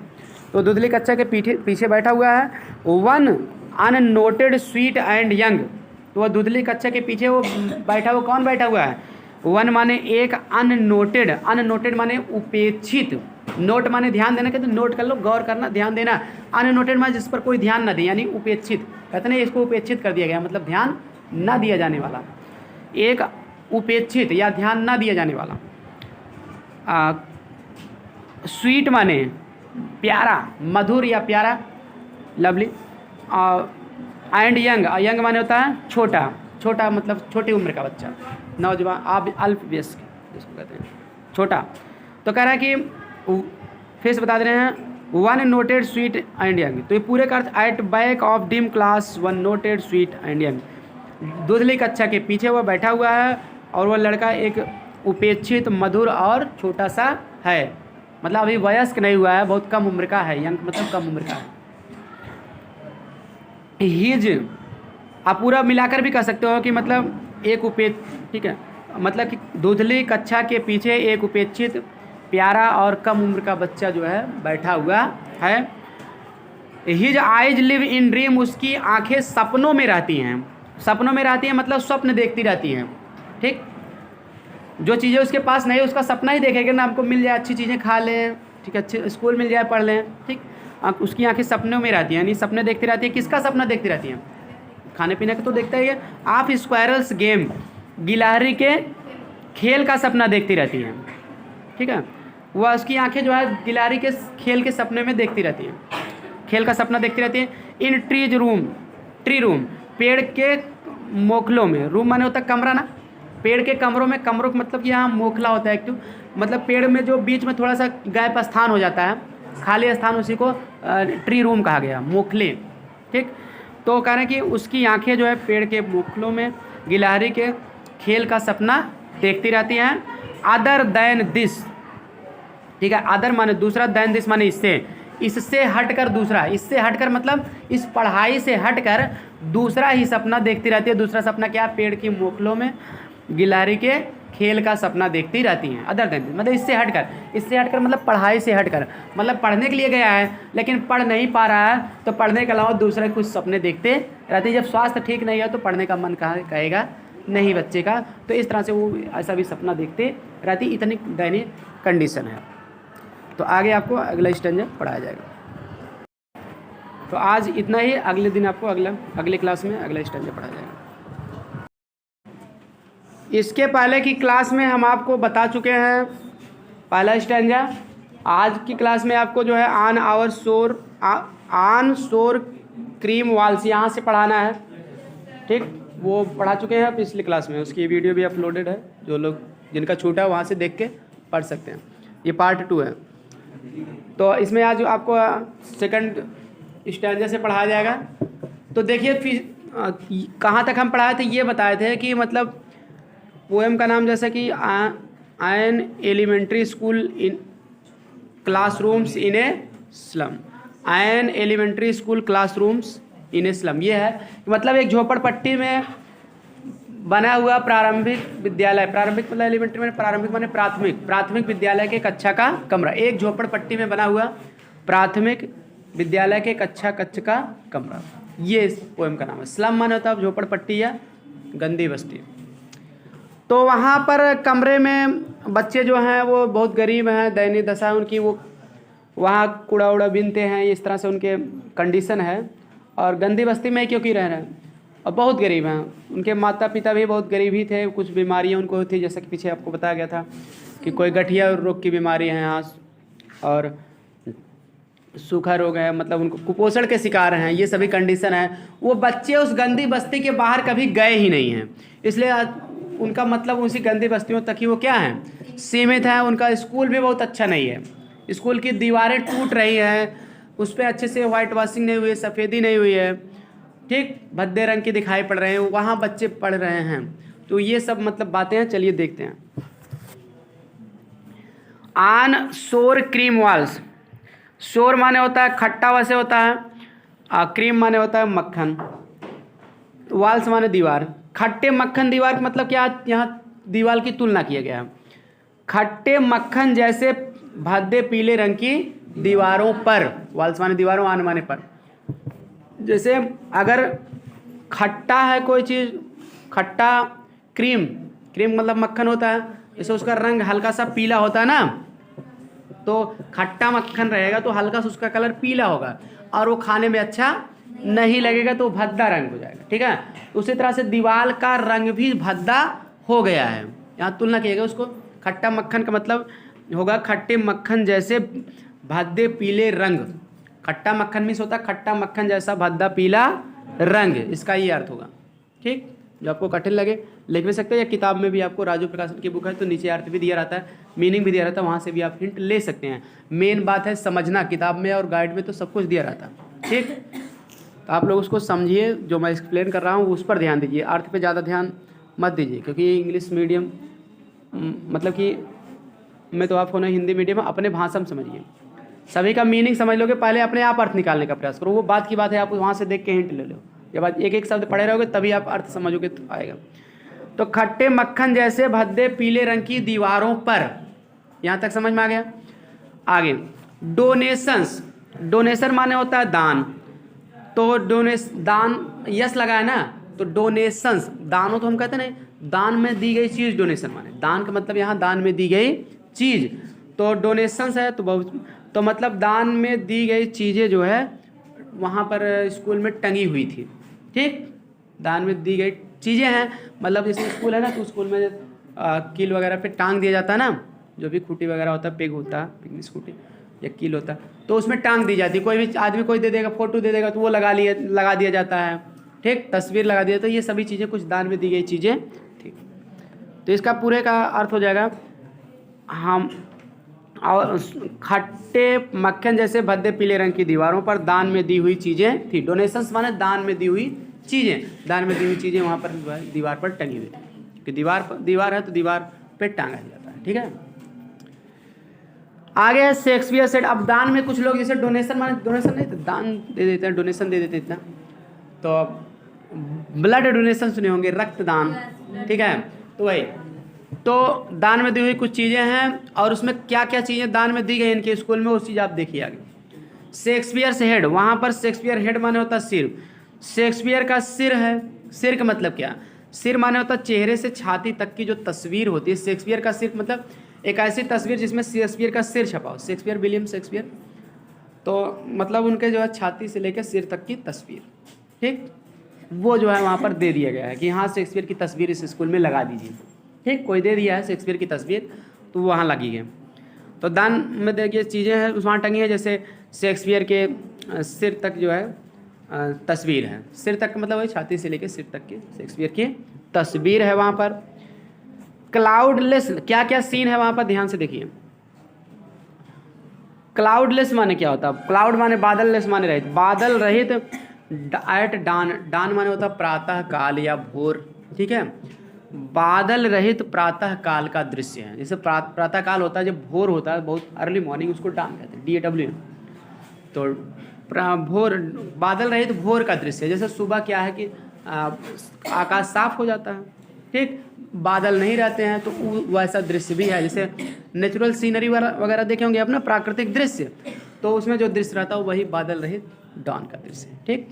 तो धुंधली कक्षा के पीछे बैठा हुआ है। One unnoted sweet and young, तो वह धुंधली कक्षा के पीछे वो बैठा हुआ, कौन बैठा हुआ है, वन माने एक, अननोटेड माने उपेक्षित, नोट माने ध्यान देना, कहते नोट कर लो, गौर करना, ध्यान देना, अननोटेड माने जिस पर कोई ध्यान न दे, यानी उपेक्षित, कहते हैं इसको उपेक्षित कर दिया गया, मतलब ध्यान न दिया जाने वाला, एक उपेक्षित या ध्यान न दिया जाने वाला। स्वीट माने प्यारा, मधुर या प्यारा, लवली, एंड यंग माने होता है छोटा मतलब छोटी उम्र का बच्चा, नौजवान, आप अल्पवयस्क जिसको कहते हैं, छोटा। तो कह रहा है कि फिर से बता दे रहे हैं, one noted sweet and young, तो ये पूरे का earth at back of dim class one noted sweet and young, धुंधली कक्षा के पीछे वो बैठा हुआ है, और वह लड़का एक उपेक्षित, मधुर और छोटा सा है, मतलब अभी वयस्क नहीं हुआ है, बहुत कम उम्र का है, यंग मतलब कम उम्र का है। हिज आप पूरा मिलाकर भी कह सकते हो कि मतलब एक ठीक है, मतलब कि धुंधली कक्षा के पीछे एक उपेक्षित, प्यारा और कम उम्र का बच्चा जो है बैठा हुआ है। His eyes live in dream, उसकी आंखें सपनों में रहती हैं, मतलब स्वप्न देखती रहती हैं, ठीक, जो चीज़ें उसके पास नहीं उसका सपना ही देखेगा ना, हमको मिल जाए, अच्छी चीज़ें खा लें, ठीक है, अच्छे स्कूल मिल जाए, पढ़ लें, ठीक, उसकी आंखें सपनों में रहती हैं, यानी सपने देखती रहती है। किसका सपना देखती रहती हैं, खाने पीने का तो देखता ही है। आप स्क्वायरल्स गेम, गिलहरी के खेल का सपना देखती रहती हैं, ठीक है, वह उसकी आंखें जो है गिलहरी के खेल के सपने में देखती रहती हैं, खेल का सपना देखती रहती है। इन ट्री रूम, पेड़ के मोखलों में, रूम माने होता है कमरा ना, पेड़ के कमरों का मतलब कि यहाँ मोखला होता है एक, मतलब पेड़ में जो बीच में थोड़ा सा गैप स्थान हो जाता है, खाली स्थान, उसी को ट्री रूम कहा गया, मोखले, ठीक। तो कह रहे हैं कि उसकी आंखें जो है पेड़ के मोखलों में गिलहरी के खेल का सपना देखती रहती हैं। अदर दैन दिस, ठीक है, अदर माने दूसरा, दैन दिस माने इससे हटकर दूसरा, इससे हटकर मतलब इस पढ़ाई से हटकर दूसरा ही सपना देखती रहती है। दूसरा सपना क्या, पेड़ की मोखलों में गिलहरी के खेल का सपना देखती रहती हैं। अदर देन मतलब इससे हटकर मतलब पढ़ाई से हटकर, मतलब पढ़ने के लिए गया है लेकिन पढ़ नहीं पा रहा है, तो पढ़ने के अलावा दूसरे कुछ सपने देखते रहते हैं। जब स्वास्थ्य ठीक नहीं है तो पढ़ने का मन कहेगा नहीं बच्चे का, तो इस तरह से वो ऐसा भी सपना देखते रहती, इतनी दयनीय कंडीशन है। तो आगे आपको अगला स्टेंजा पढ़ाया जाएगा। तो आज इतना ही, अगले दिन आपको अगले क्लास में अगला स्टेंजा पढ़ाया जाएगा। इसके पहले की क्लास में हम आपको बता चुके हैं पहला स्टैंजा। आज की क्लास में आपको जो है आन शोर क्रीम वाल्स यहाँ से पढ़ाना है, ठीक। वो पढ़ा चुके हैं पिछली क्लास में, उसकी वीडियो भी अपलोडेड है, जो लोग जिनका छूटा है वहाँ से देख के पढ़ सकते हैं। ये पार्ट 2 है। तो इसमें आज आपको सेकंड स्टैंजा से पढ़ाया जाएगा। तो देखिए कहाँ तक हम पढ़ाए थे, ये बताए थे कि मतलब पोएम का नाम जैसा कि an elementary school in classrooms in a slum, an elementary school classrooms in a slum. ये है मतलब एक झोपड़पट्टी में बना हुआ प्रारंभिक विद्यालय, प्रारंभिक मतलब एलिमेंट्री में प्रारंभिक माने प्राथमिक विद्यालय के कक्षा का कमरा, एक झोपड़पट्टी में बना हुआ प्राथमिक विद्यालय के कक्षा का कमरा, ये इस पोएम का नाम है। स्लम माने होता है झोपड़पट्टी या गंदी बस्ती। तो वहाँ पर कमरे में बच्चे जो हैं वो बहुत गरीब हैं, दयनीय दशा उनकी, वो वहाँ कूड़ा उड़ा बीनते हैं, इस तरह से उनके कंडीशन है। और गंदी बस्ती में क्योंकि रह रहे हैं और बहुत गरीब हैं। उनके माता पिता भी बहुत गरीब ही थे, कुछ बीमारियाँ उनको थी, जैसा कि पीछे आपको बताया गया था कि कोई गठिया रोग की बीमारी है यहाँ, और सूखा रोग है, मतलब उनको कुपोषण के शिकार हैं, ये सभी कंडीशन है। वो बच्चे उस गंदी बस्ती के बाहर कभी गए ही नहीं हैं, इसलिए उनका मतलब उसी गंदी बस्तियों तक ही वो क्या है, सीमित है। उनका स्कूल भी बहुत अच्छा नहीं है, स्कूल की दीवारें टूट रही हैं, उस पर अच्छे से वाइट वॉशिंग नहीं हुई है, सफ़ेदी नहीं हुई है, ठीक, भद्दे रंग की दिखाई पड़ रहे हैं, वहाँ बच्चे पढ़ रहे हैं। तो ये सब मतलब बातें हैं, चलिए देखते हैं। आन शोर क्रीम वाल्स, शोर माने होता है खट्टा, वैसे होता है, क्रीम माने होता है मक्खन, वाल्स माने दीवार। खट्टे मक्खन दीवार का मतलब क्या, यहाँ दीवार की तुलना किया गया है। खट्टे मक्खन जैसे भद्दे पीले रंग की दीवारों पर, वाल्स माने दीवारों, आन माने पर। जैसे अगर खट्टा है कोई चीज़, खट्टा क्रीम मतलब मक्खन होता है, जैसे उसका रंग हल्का सा पीला होता है ना, तो खट्टा मक्खन रहेगा तो हल्का सा उसका कलर पीला होगा और वो खाने में अच्छा नहीं लगेगा, तो भद्दा रंग हो जाएगा, ठीक है। उसी तरह से दीवार का रंग भी भद्दा हो गया है, यहाँ तुलना किया गया उसको। खट्टा मक्खन का मतलब होगा खट्टे मक्खन जैसे भद्दे पीले रंग, खट्टा मक्खन मीन्स होता है खट्टा मक्खन जैसा भद्दा पीला रंग, इसका ये अर्थ होगा, ठीक। जो आपको कठिन लगे लिख भी सकते हैं, या किताब में भी आपको राजू प्रकाशन की बुक है तो नीचे अर्थ भी दिया रहता है, मीनिंग भी दिया रहता है, वहाँ से भी आप हिंट ले सकते हैं। मेन बात है समझना, किताब में और गाइड में तो सब कुछ दिया रहता है, ठीक। तो आप लोग उसको समझिए, जो मैं एक्सप्लेन कर रहा हूँ उस पर ध्यान दीजिए, अर्थ पे ज़्यादा ध्यान मत दीजिए, क्योंकि इंग्लिश मीडियम मतलब कि मैं तो आपको ना हिंदी मीडियम अपने भाषा में समझिए, सभी का मीनिंग समझ लोगे, पहले अपने आप अर्थ निकालने का प्रयास करो। वो बात की बात है, आप वहाँ से देख के हिंट ले लो, जब आप एक एक शब्द पढ़े रहोगे तभी आप अर्थ समझोगे तो आएगा। तो खट्टे मक्खन जैसे भद्दे पीले रंग की दीवारों पर, यहाँ तक समझ में आ गया। आगे डोनेशंस, डोनेशन माने होता है दान, तो दान यस लगा है ना, तो डोनेशंस, दानों तो हम कहते हैं नहीं, दान में दी गई चीज़ डोनेशन माने, दान का मतलब यहाँ दान में दी गई चीज़, तो डोनेशंस है तो बहुत, तो मतलब दान में दी गई चीज़ें जो है वहाँ पर स्कूल में टंगी हुई थी, ठीक। दान में दी गई चीज़ें हैं, मतलब जैसे स्कूल है ना, तो स्कूल में कील वगैरह पे टांग दिया जाता है ना, जो भी खूटी वगैरह होता है, पेग होता है, पिकनिक स्कूटी या कील होता है, तो उसमें टांग दी जाती है। कोई भी आदमी कोई दे देगा, फोटो दे देगा, तो वो लगा दिया जाता है, ठीक, तस्वीर लगा दिया। तो ये सभी चीज़ें कुछ दान में दी गई चीज़ें, ठीक। तो इसका पूरे का अर्थ हो जाएगा, हम और खट्टे मक्खन जैसे भद्दे पीले रंग की दीवारों पर दान में दी हुई चीज़ें थी। डोनेशंस माने दान में दी हुई चीज़ें, दान में दी हुई चीज़ें वहाँ पर दीवार पर टंगी हुई थी, कि दीवार है तो दीवार पे टांगा जाता है, ठीक है। आगे है शेक्सपियर सेड। अब दान में कुछ लोग जैसे डोनेशन माने, डोनेशन नहीं तो दान दे देते हैं, डोनेशन दे देते इतना, तो ब्लड डोनेशन सुने होंगे, रक्तदान, ठीक है। तो वही, तो दान में दी हुई कुछ चीज़ें हैं, और उसमें क्या क्या चीज़ें दान में दी गई इनके स्कूल में, उस चीज़ आप देखिए आगे। शेक्सपियर से हेड, वहाँ पर शेक्सपियर हेड माने होता है सिर, शेक्सपियर का सिर है। सिर का मतलब क्या, सिर माने होता है चेहरे से छाती तक की जो तस्वीर होती है। शेक्सपियर का सिर मतलब एक ऐसी तस्वीर जिसमें शेक्सपियर का सिर छपा हो, शेक्सपियर, विलियम शेक्सपियर, तो मतलब उनके जो है छाती से लेकर सिर तक की तस्वीर, ठीक, वो जो है वहाँ पर दे दिया गया है कि हाँ शेक्सपियर की तस्वीर इस स्कूल में लगा दीजिए, ठीक, कोई दे दिया है शेक्सपियर की तस्वीर तो वो वहाँ लगी है। तो दान में देखिए चीज़ें हैं वहाँ टंगी है, जैसे शेक्सपियर के सिर तक जो है तस्वीर है, सिर तक मतलब वही छाती से लेकर सिर तक की शेक्सपियर की तस्वीर है वहाँ पर। क्लाउडलेस क्या क्या सीन है वहाँ पर ध्यान से देखिए। क्लाउडलेस माने क्या होता है? क्लाउड माने बादल, लेस माने रहित, बादल रहित एट डान, डान माने होता प्रातः काल या भोर, ठीक है, बादल रहित प्रातः काल का दृश्य है। जैसे प्रातः काल होता है जब भोर होता है, बहुत अर्ली मॉर्निंग, उसको डान कहते हैं, DAW। तो भोर, बादल रहित भोर का दृश्य है। जैसे सुबह क्या है कि आकाश साफ हो जाता है, ठीक, बादल नहीं रहते हैं, तो वैसा दृश्य भी है। जैसे नेचुरल सीनरी वगैरह देखे होंगे अपना, प्राकृतिक दृश्य, तो उसमें जो दृश्य रहता है वही बादल रहित डॉन का दृश्य, ठीक।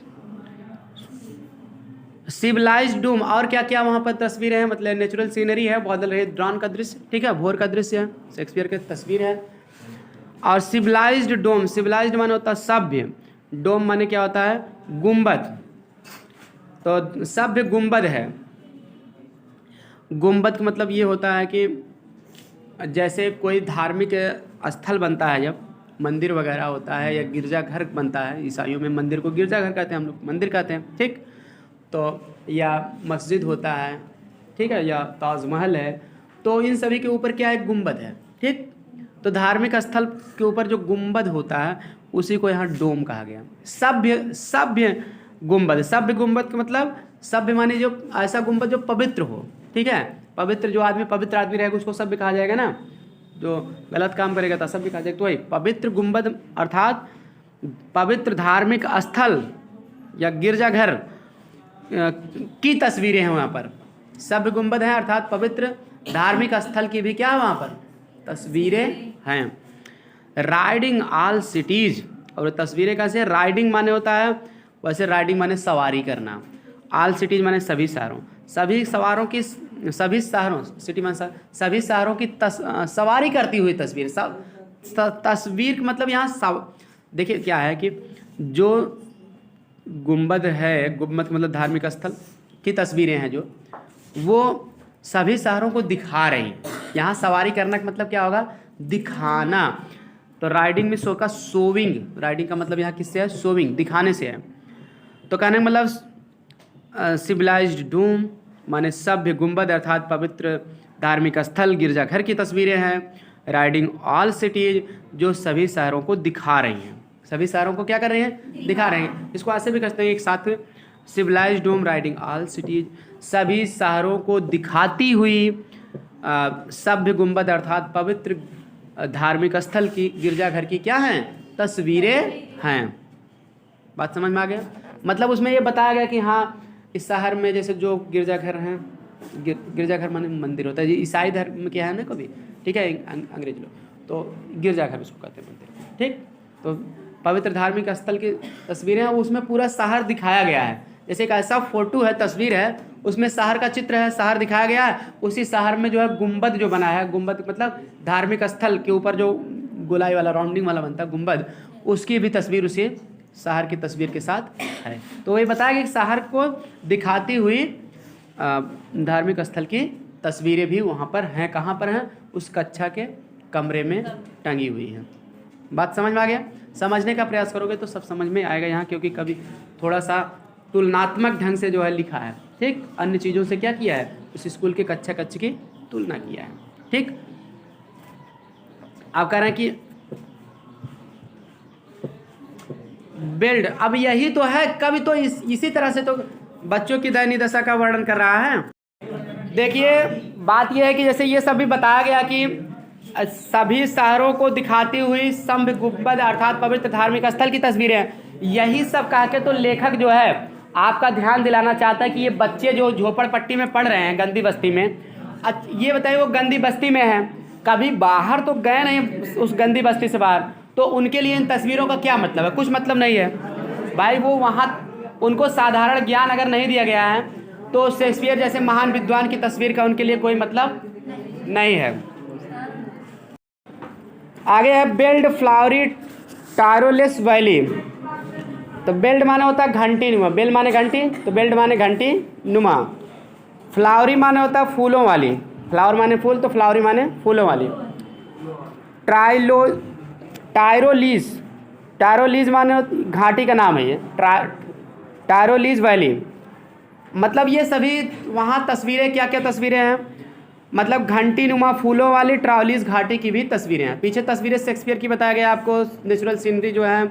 सिविलाइज्ड डूम, और क्या क्या वहाँ पर तस्वीरें हैं, मतलब नेचुरल सीनरी है, बादल रहित डॉन का दृश्य, ठीक है, भोर का दृश्य है, शेक्सपियर की तस्वीर है। और सिविलाइज्ड डोम, सिविलाइज्ड माने होता है सभ्य, डोम माने क्या होता है? गुंबद। तो सभ्य गुंबद है। गुंबद का मतलब ये होता है कि जैसे कोई धार्मिक स्थल बनता है, जब मंदिर वगैरह होता है या गिरजाघर बनता है, ईसाइयों में मंदिर को गिरजाघर कहते हैं, हम लोग मंदिर कहते हैं, ठीक, तो या मस्जिद होता है, ठीक है, या ताजमहल है, तो इन सभी के ऊपर क्या है? गुंबद है, ठीक। तो धार्मिक स्थल के ऊपर जो गुंबद होता है उसी को यहाँ डोम कहा गया। सभ्य गुंबद, सभ्य गुंबद का मतलब सभ्य माने जो ऐसा गुंबद जो पवित्र हो, ठीक है, पवित्र, जो आदमी पवित्र आदमी रहेगा उसको सभ्य कहा जाएगा ना, जो गलत काम करेगा तो असभ्य कहा जाएगा। तो वही पवित्र गुंबद अर्थात पवित्र धार्मिक स्थल या गिरजाघर की तस्वीरें हैं वहाँ पर। सभ्य गुंबद है अर्थात पवित्र धार्मिक स्थल की भी क्या है वहाँ पर तस्वीरें हैं। राइडिंग ऑल सिटीज, और तस्वीरें कैसे? राइडिंग माने होता है, वैसे राइडिंग माने सवारी करना, ऑल सिटीज माने सभी शहरों, सभी सवारों की, सभी शहरों, सिटी माने सभी शहरों की सवारी करती हुई तस्वीर। तस्वीर मतलब यहाँ देखिए क्या है कि जो गुंबद है, गुंबद मतलब धार्मिक स्थल की तस्वीरें हैं जो, वो सभी शहरों को दिखा रही। यहाँ सवारी करना का मतलब क्या होगा? दिखाना। तो राइडिंग में शो का शोविंग, राइडिंग का मतलब यहाँ किससे है? शोविंग, दिखाने से है। तो कहने का मतलब सिविलाइज्ड डूम माने सभ्य गुंबद अर्थात पवित्र धार्मिक स्थल गिरजाघर की तस्वीरें हैं। राइडिंग ऑल सिटीज, जो सभी शहरों को दिखा रही हैं, सभी शहरों को क्या कर रहे हैं? दिखा रहे हैं। इसको ऐसे भी कहते हैं एक साथ, सिविलाइज्ड डोम राइडिंग ऑल सिटीज, सभी शहरों को दिखाती हुई सभ्य गुंबद अर्थात पवित्र धार्मिक स्थल की गिरजाघर की क्या हैं? तस्वीरें हैं। बात समझ में आ गया? मतलब उसमें ये बताया गया कि हाँ इस शहर में जैसे जो गिरजाघर हैं, गिरजाघर माने मंदिर होता है, ये ईसाई धर्म में क्या है ना कभी, ठीक है, अंग्रेज लोग तो गिरजाघर उसको कहते हैं मंदिर, ठीक। तो पवित्र धार्मिक स्थल की तस्वीरें हैं, उसमें पूरा शहर दिखाया गया है। जैसे एक ऐसा फोटो है, तस्वीर है, उसमें शहर का चित्र है, शहर दिखाया गया है, उसी शहर में जो है गुंबद जो बना है, गुंबद मतलब धार्मिक स्थल के ऊपर जो गोलाई वाला राउंडिंग वाला बनता है गुंबद, उसकी भी तस्वीर उसी शहर की तस्वीर के साथ है। तो वही बताया कि शहर को दिखाती हुई धार्मिक स्थल की तस्वीरें भी वहाँ पर हैं। कहाँ पर हैं? उस कक्षा के कमरे में टंगी हुई हैं। बात समझ में आ गया? समझने का प्रयास करोगे तो सब समझ में आएगा यहाँ, क्योंकि कभी थोड़ा सा तुलनात्मक ढंग से जो है लिखा है, ठीक, अन्य चीज़ों से क्या किया है? उस स्कूल के कक्षा की तुलना किया है, ठीक। आप कह रहे हैं कि बिल्ड, अब यही तो है, कभी तो इसी तरह से तो बच्चों की दयनीय दशा का वर्णन कर रहा है। देखिए बात यह है कि जैसे ये सब भी बताया गया कि सभी शहरों को दिखाती हुई सभ्य गुंबद अर्थात पवित्र धार्मिक स्थल की तस्वीरें, यही सब कह के तो लेखक जो है आपका ध्यान दिलाना चाहता है कि ये बच्चे जो झोपड़पट्टी में पढ़ रहे हैं, गंदी बस्ती में, ये बताइए वो गंदी बस्ती में है, कभी बाहर तो गए नहीं उस गंदी बस्ती से बाहर, तो उनके लिए इन तस्वीरों का क्या मतलब है? कुछ मतलब नहीं है भाई। वो वहाँ उनको साधारण ज्ञान अगर नहीं दिया गया है तो शेक्सपियर जैसे महान विद्वान की तस्वीर का उनके लिए कोई मतलब नहीं है। आगे है बेल्ड फ्लावरी टायरोलेस वैली। तो बेल्ट माने होता है घंटी नुमा, बेल माने घंटी, तो बेल्ट माने घंटी नुमा। फ्लावरी माने होता है फूलों वाली, फ्लावर माने फूल, तो फ्लावरी माने फूलों वाली। टायरोलीज, टायरोलीज माने घाटी का नाम है ये, टायरोलीज वैली। मतलब ये सभी वहाँ तस्वीरें, क्या क्या तस्वीरें हैं, मतलब घंटी नुमा फूलों वाली ट्रायोलीज घाटी की भी तस्वीरें हैं। पीछे तस्वीरें शेक्सपियर की बताया गया आपको, नेचुरल सीनरी जो है,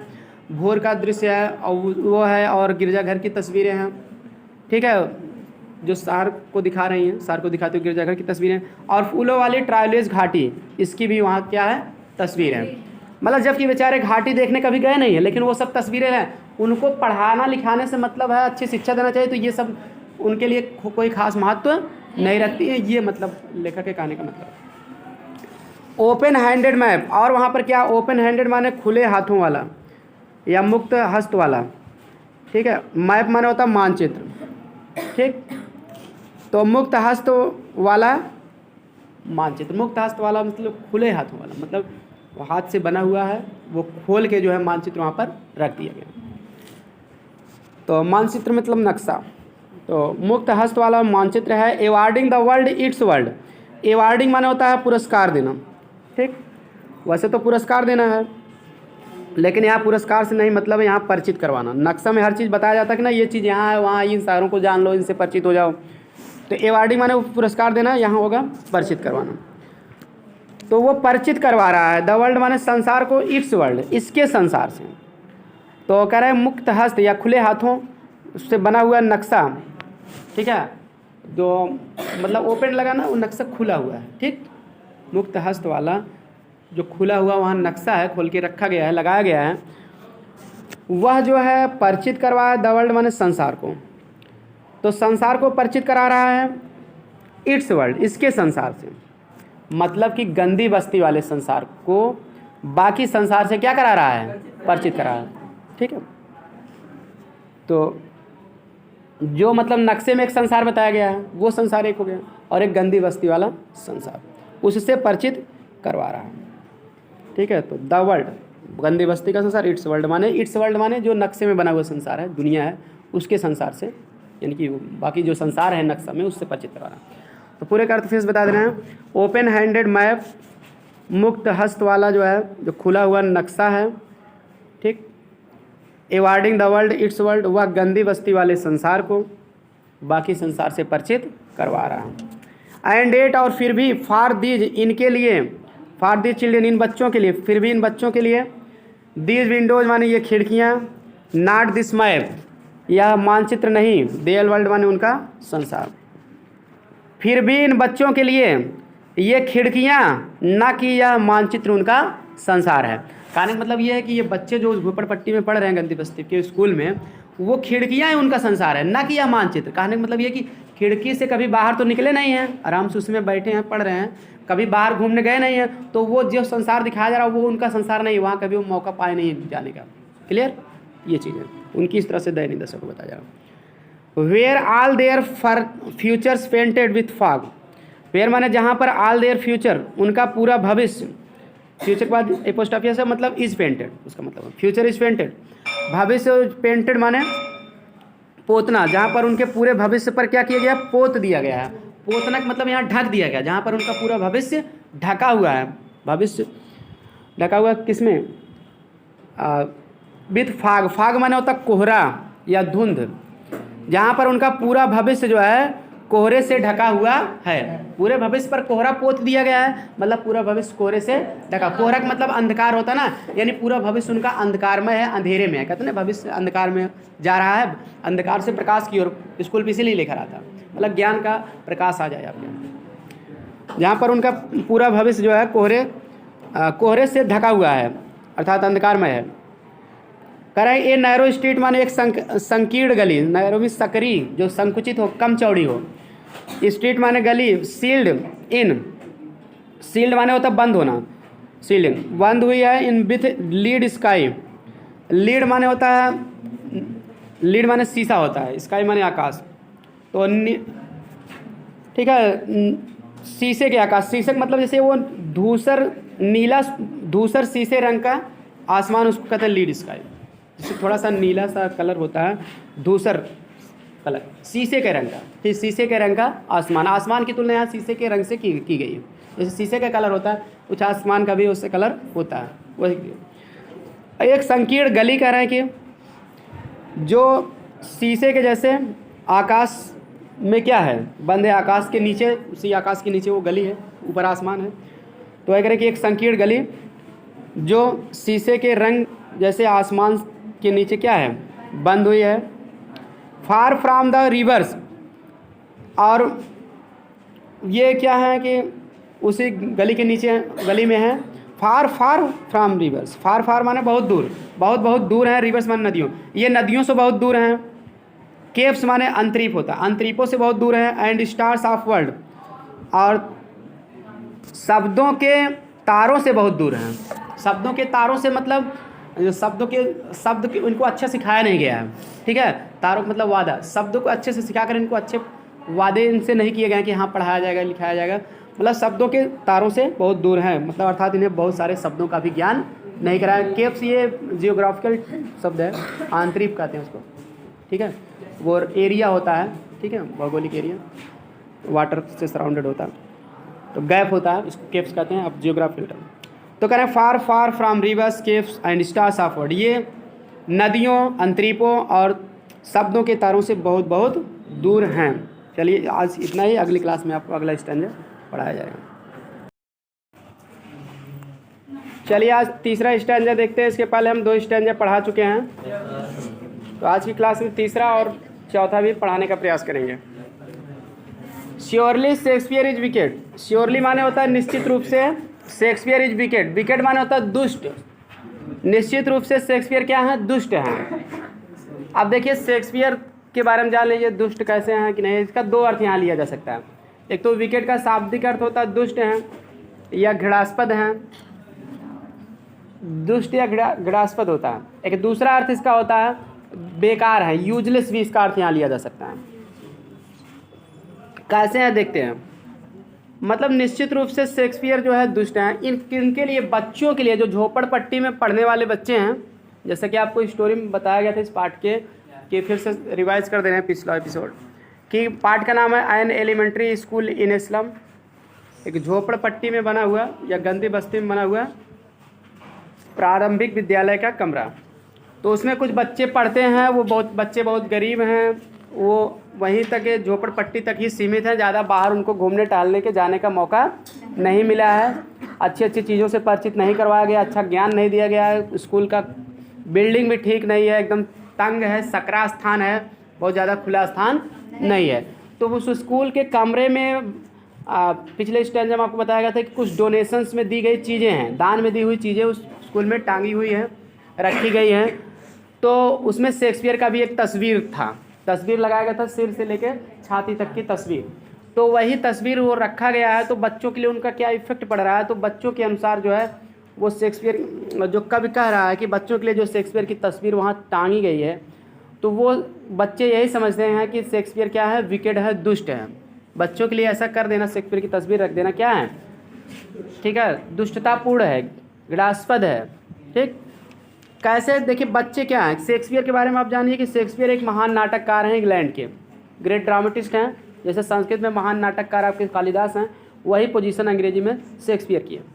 भोर का दृश्य है और वो है, और गिरजाघर की तस्वीरें हैं, ठीक है, जो सार को दिखा रही हैं, सार को दिखाते हुए गिरजाघर की तस्वीरें, और फूलों वाली ट्रायोलीज घाटी, इसकी भी वहाँ क्या है, तस्वीर है। मतलब जबकि बेचारे घाटी देखने कभी गए नहीं है, लेकिन वो सब तस्वीरें हैं। उनको पढ़ाना लिखाने से मतलब है, अच्छी शिक्षा देना चाहिए, तो ये सब उनके लिए कोई खास महत्व नहीं रखती है। ये मतलब लेखक के कहने का मतलब। ओपन हैंडेड मैप, और वहाँ पर क्या, ओपन हैंडेड माने खुले हाथों वाला या मुक्त हस्त वाला, ठीक है। मैप माने होता है मानचित्र, ठीक। तो मुक्त हस्त वाला मानचित्र, मुक्त हस्त वाला मतलब खुले हाथों वाला, मतलब वो हाथ से बना हुआ है, वो खोल के जो है मानचित्र वहाँ पर रख दिया गया। तो मानचित्र मतलब नक्शा। तो मुक्त हस्त वाला मानचित्र है। एवार्डिंग द वर्ल्ड इट्स वर्ल्ड, एवार्डिंग माने होता है पुरस्कार देना, ठीक। वैसे तो पुरस्कार देना है, लेकिन यहाँ पुरस्कार से नहीं मतलब है यहाँ परिचित करवाना। नक्शा में हर चीज़ बताया जाता है कि ना ये चीज़ यहाँ है, वहाँ, इन शहरों को जान लो, इनसे परिचित हो जाओ। तो एवार्डिंग माने पुरस्कार देना, यहाँ होगा परिचित करवाना। तो वो परिचित करवा रहा है। द वर्ल्ड माने संसार को, इट्स वर्ल्ड इसके संसार से। तो कह रहे हैं मुक्त हस्त या खुले हाथों से बना हुआ नक्शा, ठीक है, जो मतलब ओपन लगा ना, वो नक्शा खुला हुआ है, ठीक। मुक्त हस्त वाला जो खुला हुआ वहाँ नक्शा है, खोल के रखा गया है, लगाया गया है, वह जो है परिचित करवा है। द वर्ल्ड माने संसार को, तो संसार को परिचित करा रहा है इट्स वर्ल्ड इसके संसार से, मतलब कि गंदी बस्ती वाले संसार को बाकी संसार से क्या करा रहा है, परिचित करा रहा है, ठीक है। तो जो मतलब नक्शे में एक संसार बताया गया है, वो संसार एक हो गया, और एक गंदी बस्ती वाला संसार, उससे परिचित करवा रहा है, ठीक है। तो द वर्ल्ड गंदी बस्ती का संसार, इट्स वर्ल्ड माने जो नक्शे में बना हुआ संसार है, दुनिया है, उसके संसार से, यानी कि बाकी जो संसार है नक्शा में, उससे परिचित करवा रहा है। तो पूरे का अर्थ फिर बता दे रहे हैं। ओपन हैंडेड मैप, मुक्त हस्त वाला जो है, जो खुला हुआ नक्शा है, ठीक। एवार्डिंग द वर्ल्ड इट्स वर्ल्ड, वह गंदी बस्ती वाले संसार को बाकी संसार से परिचित करवा रहा है। एंड एट, और फिर भी, फॉर दीज इनके लिए, फॉर दीज चिल्ड्रन इन बच्चों के लिए, फिर भी इन बच्चों के लिए, दीज विंडोज माने ये खिड़कियाँ, नॉट दिस मैप यह मानचित्र नहीं, रियल वर्ल्ड माने उनका संसार, फिर भी इन बच्चों के लिए ये खिड़कियाँ, ना कि यह मानचित्र उनका संसार है। कहने का मतलब ये है कि ये बच्चे जो झोपड़पट्टी में पढ़ रहे हैं गंदी बस्ती के स्कूल में, वो खिड़कियाँ ही उनका संसार है, ना कि यह मानचित्र। कहने का मतलब ये कि खिड़की से कभी बाहर तो निकले नहीं हैं, आराम से उसमें बैठे हैं, पढ़ रहे हैं, कभी बाहर घूमने गए नहीं हैं, तो वो जो संसार दिखाया जा रहा है वो उनका संसार नहीं, वहाँ कभी वो मौका पाए नहीं जाने का। क्लियर, ये चीज़ है उनकी, इस तरह से दैनिक दशा को बताया जा रहा है। Where all their futures painted with fog, where माने जहाँ पर ऑल देयर फ्यूचर उनका पूरा भविष्य, फ्यूचर के बाद एपोस्ट्रोफी से मतलब इज पेंटेड, उसका मतलब फ्यूचर इज पेंटेड, भविष्य पेंटेड माने पोतना, जहाँ पर उनके पूरे भविष्य पर क्या किया गया, पोत दिया गया है। पोतना का मतलब यहाँ ढक दिया गया, जहाँ पर उनका पूरा भविष्य ढका हुआ है, भविष्य ढका हुआ किसमें, विथ फाग, फाग माने होता कोहरा या धुंध, जहाँ पर उनका पूरा भविष्य जो है कोहरे से ढका हुआ है। पूरे भविष्य पर कोहरा पोत दिया गया है, मतलब पूरा भविष्य कोहरे से ढका। कोहरा का मतलब अंधकार होता ना, यानी पूरा भविष्य उनका अंधकारमय है, अंधेरे में है। कहते हैं ना भविष्य अंधकार में जा रहा है, अंधकार से प्रकाश की ओर, स्कूल पे इसीलिए लिखा रहा था, मतलब ज्ञान का प्रकाश आ जाए आपके। जहाँ पर उनका पूरा भविष्य जो है कोहरे से ढका हुआ है, अर्थात अंधकारमय है। कह रहा है ए नैरो स्ट्रीट माने एक संकीर्ण गली, नैरो भी सकरी जो संकुचित हो, कम चौड़ी हो। स्ट्रीट माने गली, सील्ड इन, सील्ड माने होता बंद होना, सील्डिंग बंद हुई है, in with lead sky, lead माने होता है, लीड माने शीशा होता है, स्काई माने आकाश, तो ठीक है, शीशे के आकाश, शीशे का मतलब जैसे वो धूसर नीला धूसर शीशे रंग का आसमान, उसको कहते हैं लीड स्काई, जिससे थोड़ा सा नीला सा कलर होता है, धूसर कलर, शीशे के रंग का, ठीक, शीशे के रंग का आसमान, आसमान की तुलना यहाँ शीशे के रंग से की गई है। जैसे शीशे का कलर होता है, कुछ आसमान का भी उससे कलर होता है वही। एक संकीर्ण गली कह रहे हैं कि जो शीशे के जैसे आकाश में क्या है, बंद है, आकाश के नीचे, उसी आकाश के नीचे वो गली है, ऊपर आसमान है। तो कह रहे हैं कि एक संकीर्ण गली जो शीशे के रंग जैसे आसमान के नीचे क्या है, बंद हुई है। फार फ्रॉम द रिवर्स, और ये क्या है कि उसी गली के नीचे गली में है। फार फार फ्रॉम रिवर्स, फार फार माने बहुत दूर, बहुत बहुत दूर है, रिवर्स माने नदियों, ये नदियों से बहुत दूर हैं। केव्स माने अंतरीप होता है, अंतरीपों से बहुत दूर है। एंड स्टार्स ऑफ वर्ल्ड, और शब्दों के तारों से बहुत दूर हैं। शब्दों के तारों से मतलब जो शब्द के उनको अच्छे सिखाया नहीं गया है, ठीक है। तारों का मतलब वादा, शब्दों को अच्छे से सिखाकर इनको अच्छे वादे इनसे नहीं किए गए कि हाँ पढ़ाया जाएगा लिखाया जाएगा, मतलब शब्दों के तारों से बहुत दूर हैं, मतलब अर्थात इन्हें बहुत सारे शब्दों का भी ज्ञान नहीं कराया। केव्स ये जियोग्राफिकल शब्द है, आंतरिक कहते हैं उसको, ठीक है। वो एरिया होता है, ठीक है, भौगोलिक एरिया, वाटर से सराउंडेड होता है, तो गैप होता है, इसको केव्स कहते हैं। अब जियोग्राफिकल टर्म तो कह रहे हैं far far from rivers, caves and stars of world, ये नदियों, अंतरीपों और शब्दों के तारों से बहुत बहुत दूर हैं। चलिए आज इतना ही, अगली क्लास में आपको अगला स्टैंजा पढ़ाया जाएगा। चलिए आज तीसरा स्टैंजा देखते हैं, इसके पहले हम 2 स्टैंजा पढ़ा चुके हैं, तो आज की क्लास में तीसरा और चौथा भी पढ़ाने का प्रयास करेंगे। Surely Shakespeare is wicket, surely माने होता है निश्चित रूप से, शेक्सपियर इज विकेट, विकेट माने होता है दुष्ट, निश्चित रूप से शेक्सपियर क्या है, दुष्ट हैं। अब देखिए शेक्सपियर के बारे में जान लीजिए, दुष्ट कैसे हैं कि नहीं, इसका 2 अर्थ यहाँ लिया जा सकता है। एक तो विकेट का शाब्दिक अर्थ होता है दुष्ट हैं या घृणास्पद हैं, दुष्ट या घृणास्पद होता है। एक दूसरा अर्थ इसका होता है बेकार है, यूजलेस भी इसका अर्थ यहाँ लिया जा सकता है। कैसे हैं देखते हैं, मतलब निश्चित रूप से शेक्सपियर जो है दुष्ट हैं। इनके लिए, बच्चों के लिए, जो झोपड़पट्टी में पढ़ने वाले बच्चे हैं, जैसे कि आपको स्टोरी में बताया गया था इस पाठ के, कि फिर से रिवाइज कर दे रहे हैं पिछला एपिसोड, कि पाठ का नाम है एन एलिमेंट्री स्कूल इन इस्लाम, एक झोपड़पट्टी में बना हुआ या गंदी बस्ती में बना हुआ प्रारंभिक विद्यालय का कमरा। तो उसमें कुछ बच्चे पढ़ते हैं, वो बच्चे बहुत गरीब हैं, वो वहीं तक झोपड़पट्टी तक ही सीमित है, ज़्यादा बाहर उनको घूमने टहलने के जाने का मौका नहीं मिला है, अच्छी अच्छी चीज़ों से परिचित नहीं करवाया गया, अच्छा ज्ञान नहीं दिया गया है, स्कूल का बिल्डिंग भी ठीक नहीं है, एकदम तंग है, सकरा स्थान है, बहुत ज़्यादा खुला स्थान नहीं है। तो उस स्कूल के कमरे में पिछले स्टैंड में आपको बताया गया था कि कुछ डोनेशंस में दी गई चीज़ें हैं, दान में दी हुई चीज़ें उस स्कूल में टांगी हुई हैं, रखी गई हैं। तो उसमें शेक्सपियर का भी एक तस्वीर था, तस्वीर लगाया गया था, सिर से लेकर छाती तक की तस्वीर, तो वही तस्वीर वो रखा गया है। तो बच्चों के लिए उनका क्या इफेक्ट पड़ रहा है, तो बच्चों के अनुसार जो है वो शेक्सपियर जो कवि कह रहा है कि बच्चों के लिए जो शेक्सपियर की तस्वीर वहाँ टांगी गई है, तो वो बच्चे यही समझते हैं कि शेक्सपियर क्या है, विकेट है, दुष्ट है। बच्चों के लिए ऐसा कर देना, शेक्सपियर की तस्वीर रख देना क्या है, ठीक है, दुष्टतापूर्ण है, घृणास्पद है, ठीक। कैसे देखिए बच्चे क्या हैं, शेक्सपियर के बारे में आप जानिए कि शेक्सपियर एक महान नाटककार हैं, इंग्लैंड के ग्रेट ड्रामेटिस्ट हैं। जैसे संस्कृत में महान नाटककार आपके कालिदास हैं, वही पोजीशन अंग्रेजी में शेक्सपियर की है।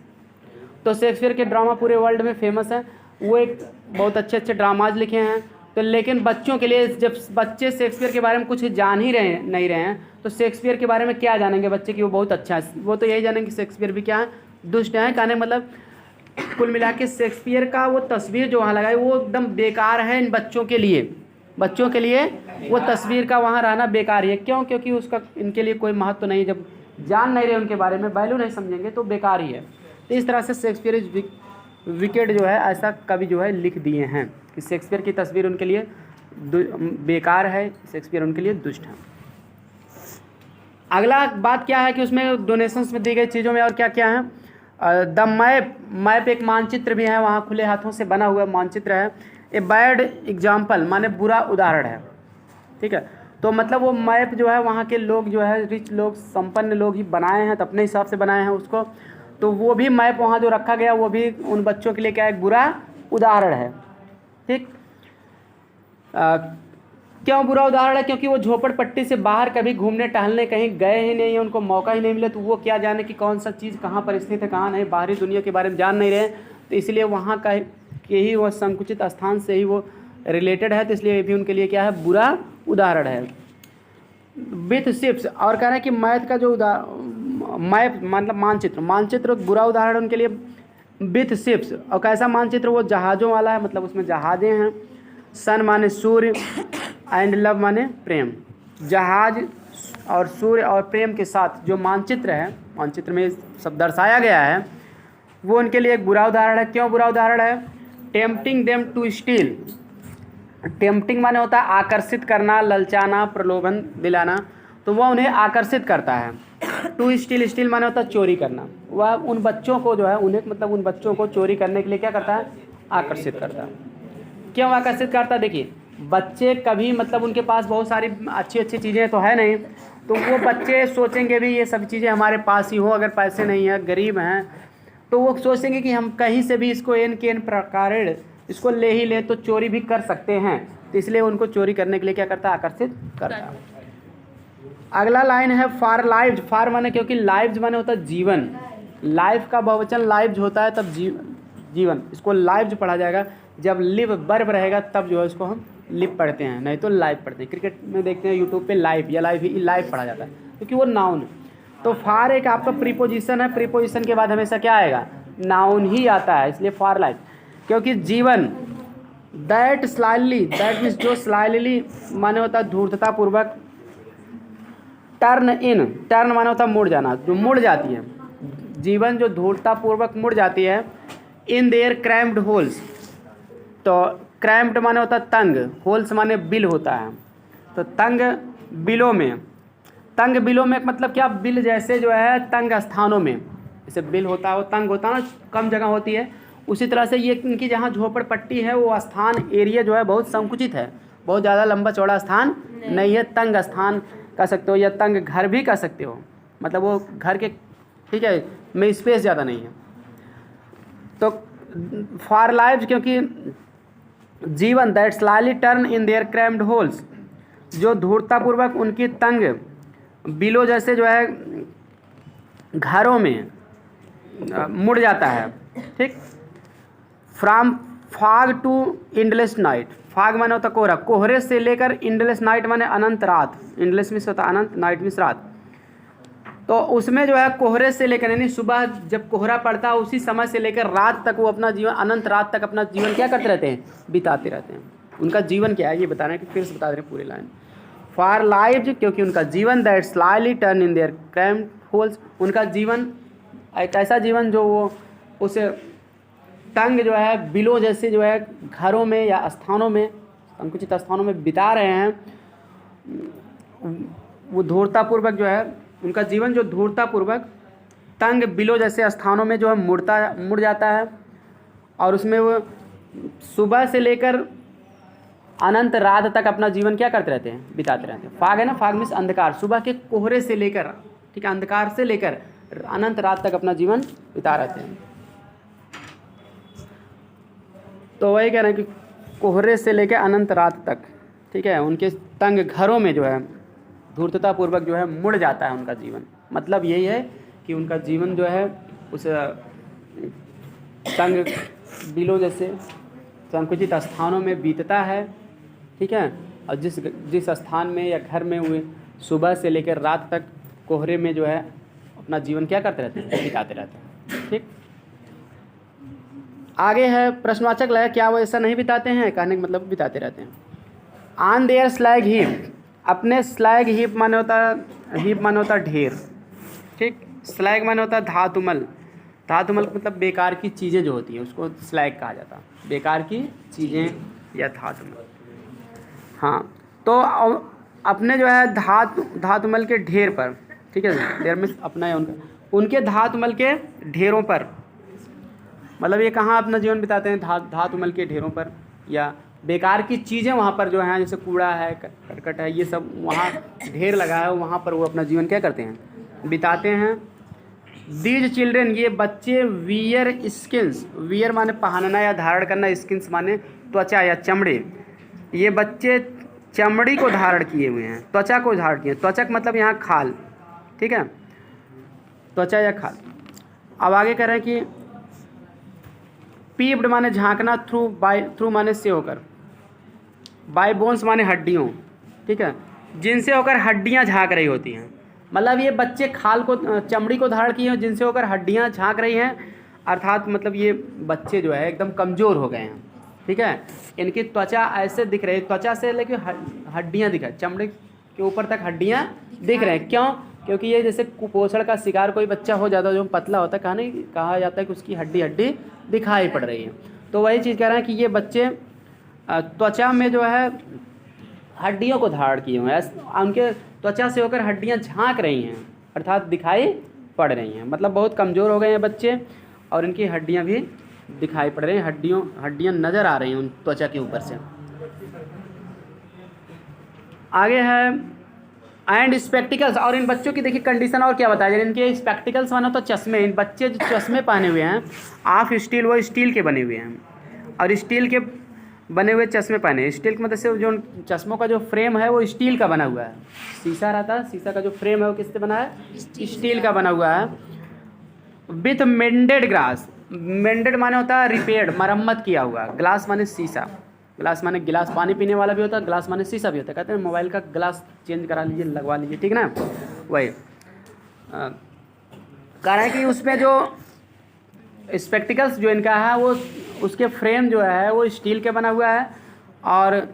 तो शेक्सपियर के ड्रामा पूरे वर्ल्ड में फेमस है, वो एक बहुत अच्छे अच्छे ड्रामाज लिखे हैं। तो लेकिन बच्चों के लिए, जब बच्चे शेक्सपियर के बारे में कुछ जान ही नहीं रहे हैं, तो शेक्सपियर के बारे में क्या जानेंगे बच्चे कि वो बहुत अच्छा है, वो तो यही जानेंगे कि शेक्सपियर भी क्या है, दुष्ट है। कहने मतलब कुल मिला के शेक्सपियर का वो तस्वीर जो वहाँ लगाई वो एकदम बेकार है इन बच्चों के लिए, बच्चों के लिए वो तस्वीर का वहाँ रहना बेकार ही है। क्यों? क्योंकि उसका इनके लिए कोई महत्व नहीं, जब जान नहीं रहे उनके बारे में, वैल्यू नहीं समझेंगे तो बेकार ही है। तो इस तरह से शेक्सपियर इज विकेट जो है ऐसा कवि जो है लिख दिए हैं कि शेक्सपियर की तस्वीर उनके लिए बेकार है, शेक्सपियर उनके लिए दुष्ट है। अगला बात क्या है कि उसमें डोनेशंस में दी गई चीज़ों में और क्या क्या है, द मैप एक मानचित्र भी है, वहाँ खुले हाथों से बना हुआ मानचित्र है। ए बैड एग्जाम्पल माने बुरा उदाहरण है, ठीक है। तो मतलब वो मैप जो है वहाँ के लोग जो है, रिच लोग, संपन्न लोग ही बनाए हैं, तो अपने हिसाब से बनाए हैं उसको। तो वो भी मैप वहाँ जो रखा गया वो भी उन बच्चों के लिए क्या एक बुरा उदाहरण है, ठीक। क्यों बुरा उदाहरण है? क्योंकि वो झोपड़पट्टी से बाहर कभी घूमने टहलने कहीं गए ही नहीं, उनको मौका ही नहीं मिला, तो वो क्या जाने कि कौन सा चीज़ कहाँ पर स्थित है कहाँ नहीं, बाहरी दुनिया के बारे में जान नहीं रहे, तो इसलिए वहाँ का ही वो संकुचित स्थान से ही वो रिलेटेड है, तो इसलिए ये भी उनके लिए क्या है, बुरा उदाहरण है। विथ शिप्स, और कह रहे हैं कि मैथ का जो मैप मतलब मानचित्र बुरा उदाहरण उनके लिए विथ शिप्स। और कैसा मानचित्र? वो जहाज़ों वाला है, मतलब उसमें जहाज़ें हैं। सन माने सूर्य, एंड लव माने प्रेम। जहाज और सूर्य और प्रेम के साथ जो मानचित्र है, मानचित्र में सब दर्शाया गया है, वो उनके लिए एक बुरा उदाहरण है। क्यों बुरा उदाहरण है? Tempting them to steal. Tempting माने होता है आकर्षित करना, ललचाना, प्रलोभन दिलाना, तो वह उन्हें आकर्षित करता है। टू स्टील, स्टील माने होता है चोरी करना। वह उन बच्चों को जो है, उन्हें मतलब उन बच्चों को चोरी करने के लिए क्या करता है, आकर्षित करता है। क्यों आकर्षित करता है? देखिए, बच्चे कभी मतलब उनके पास बहुत सारी अच्छी अच्छी चीज़ें तो है नहीं, तो वो बच्चे सोचेंगे भी ये सब चीज़ें हमारे पास ही हो, अगर पैसे नहीं है, गरीब हैं, तो वो सोचेंगे कि हम कहीं से भी इसको एन के एन प्रकार इसको ले ही ले, तो चोरी भी कर सकते हैं, तो इसलिए उनको चोरी करने के लिए क्या करता है, आकर्षित करता है। अगला लाइन है फॉर लाइव्स। फॉर माने क्योंकि लाइव्स माने होता है जीवन, लाइफ का बहुवचन लाइव्स होता है, तब जीवन, इसको लाइव्स पढ़ा जाएगा। जब लिव वर्ब रहेगा तब जो है इसको हम लिव पढ़ते हैं, नहीं तो लाइव पढ़ते हैं। क्रिकेट में देखते हैं यूट्यूब पे लाइव या लाइव पढ़ा जाता है, क्योंकि वो नाउन है। तो फॉर एक आपका प्रीपोजिशन है, प्रीपोजिशन के बाद हमेशा क्या आएगा, नाउन ही आता है, इसलिए फॉर लाइफ। क्योंकि जीवन दैट स्लाइली, दैट मीन्स जो स्लाइली माने होता है धूर्ततापूर्वक, टर्न इन, टर्न माने होता है मुड़ जाना, जो मुड़ जाती है, जीवन जो धूर्ततापूर्वक मुड़ जाती है। इन देयर क्रैम्प्ड होल्स, तो क्रैम्प्ड माने होता है तंग, होल्स माने बिल होता है, तो तंग बिलों में, तंग बिलों में मतलब क्या, बिल जैसे जो है तंग स्थानों में, जैसे बिल होता है वो तंग होता है ना, कम जगह होती है, उसी तरह से ये इनकी जहाँ झोपड़पट्टी है वो स्थान एरिया जो है बहुत संकुचित है, बहुत ज़्यादा लंबा चौड़ा स्थान नहीं है, तंग स्थान कह सकते हो, या तंग घर भी कह सकते हो, मतलब वो घर के ठीक है में स्पेस ज़्यादा नहीं है। तो फॉर लाइव्स क्योंकि जीवन that slightly turn in their cramped holes, जो धूर्ततापूर्वक उनकी तंग बिलो जैसे जो है घरों में मुड़ जाता है, ठीक। From fog to endless night, fog माने होता कोहरा, कोहरे से लेकर इंडलेस नाइट माने अनंत रात, इंडलेस मीन्स होता अनंत, नाइट मीन्स रात, तो उसमें जो है कोहरे से लेकर यानी सुबह जब कोहरा पड़ता है उसी समय से लेकर रात तक वो अपना जीवन, अनंत रात तक अपना जीवन क्या करते रहते हैं, बिताते रहते हैं। उनका जीवन क्या है ये बता रहे हैं, कि फिर से बता रहे हैं पूरी लाइन। फॉर लाइव्स क्योंकि उनका जीवन that slightly turn in their cramped holes, उनका जीवन एक ऐसा जीवन जो वो उस तंग जो है बिलों जैसे जो है घरों में या स्थानों में, संकुचित स्थानों में बिता रहे हैं, वो धूर्ततापूर्वक जो है उनका जीवन जो धूर्ततापूर्वक तंग बिलों जैसे स्थानों में जो है मुड़ जाता है, और उसमें वो सुबह से लेकर अनंत रात तक अपना जीवन क्या करते रहते हैं, बिताते रहते हैं। फाग है ना, फाग मीन्स अंधकार, सुबह के कोहरे से लेकर, ठीक है, अंधकार से लेकर अनंत रात तक अपना जीवन बिता रहते हैं। तो वही कह रहे हैं कि कोहरे से लेकर अनंत रात तक, ठीक है, उनके तंग घरों में जो है धूर्ततापूर्वक जो है मुड़ जाता है उनका जीवन। मतलब यही है कि उनका जीवन जो है उस तंग बिलों जैसे संकुचित स्थानों में बीतता है, ठीक है, और जिस स्थान में या घर में हुए सुबह से लेकर रात तक कोहरे में जो है अपना जीवन क्या करते रहते हैं, बिताते रहते हैं, ठीक। आगे है प्रश्नवाचक लय, क्या वो ऐसा नहीं बिताते हैं, कहने का मतलब बिताते रहते हैं। ऑन देयर स्लैग हीप, अपने स्लैग हीप माने होता ढेर, ठीक। स्लैग माने होता धातुमल, धातुमल मतलब बेकार की चीज़ें जो होती हैं उसको स्लैग कहा जाता है, बेकार की चीज़ें या धातुमल। हाँ, तो अपने जो है धातुमल के ढेर पर, ठीक है, ढेर में अपना है उनके धातुमल के ढेरों पर, मतलब ये कहाँ अपना जीवन बिताते हैं, धातुमल के ढेरों पर, या बेकार की चीज़ें वहाँ पर जो हैं, जैसे कूड़ा है, करकट है, ये सब वहाँ ढेर लगा है, वहाँ पर वो अपना जीवन क्या करते हैं, बिताते हैं। दीज चिल्ड्रेन, ये बच्चे, वियर स्किन्स, वियर माने पहनना या धारण करना, स्किन्स माने त्वचा या चमड़े, ये बच्चे चमड़ी को धारण किए हुए हैं, त्वचा को धारण किए, त्वचक मतलब यहाँ खाल, ठीक है, त्वचा या खाल। अब आगे कह रहे हैं कि पीप्ड माने झांकना, थ्रू माने से होकर, बाय बोन्स माने हड्डियों, ठीक है, जिनसे होकर हड्डियां झांक रही होती हैं। मतलब ये बच्चे खाल को, चमड़ी को धारण किए हैं जिनसे होकर हड्डियां झांक रही हैं, अर्थात मतलब ये बच्चे जो है एकदम कमज़ोर हो गए हैं, ठीक है। इनकी त्वचा ऐसे दिख रही है, त्वचा से लेके हड्डियां दिख रही, चमड़ी के ऊपर तक हड्डियां दिख रहे हैं। क्यों? क्योंकि ये जैसे कुपोषण का शिकार कोई बच्चा हो जाता है जो पतला होता है, कहा जाता है कि उसकी हड्डी दिखाई पड़ रही है। तो वही चीज़ कह रहे हैं कि ये बच्चे त्वचा में जो है हड्डियों को धारण किए हुए हैं, उनके त्वचा से होकर हड्डियां झांक रही हैं, अर्थात दिखाई पड़ रही हैं। मतलब बहुत कमज़ोर हो गए हैं बच्चे और इनकी हड्डियां भी दिखाई पड़ रही हैं, हड्डियां नज़र आ रही हैं उन त्वचा के ऊपर से। आगे है एंड स्पेक्टिकल्स, और इन बच्चों की देखिए कंडीशन और क्या बताया जाए। इनके स्पेक्टिकल्स माना तो चश्मे, इन बच्चे जो चश्मे पहने हुए हैं ऑफ स्टील, वो स्टील के बने हुए हैं, और स्टील के बने हुए चश्मे पहने। स्टील के मतलब से जो चश्मों का जो फ्रेम है वो स्टील का बना हुआ है, शीशा रहता है, शीशा का जो फ्रेम है वो किससे बना है? स्टील का बना हुआ है। विथ मेंडेड ग्लास, मेंडेड माने होता है रिपेयर्ड, मरम्मत किया हुआ, ग्लास माने शीशा, ग्लास माने गिलास पानी पीने वाला भी होता है, ग्लास माने शीशा भी होता है। कहते हैं मोबाइल का ग्लास चेंज करा लीजिए, लगवा लीजिए, ठीक ना, वही कारण है कि उसमें जो स्पेक्टिकल्स जो इनका है वो उसके फ्रेम जो है वो स्टील के बना हुआ है, और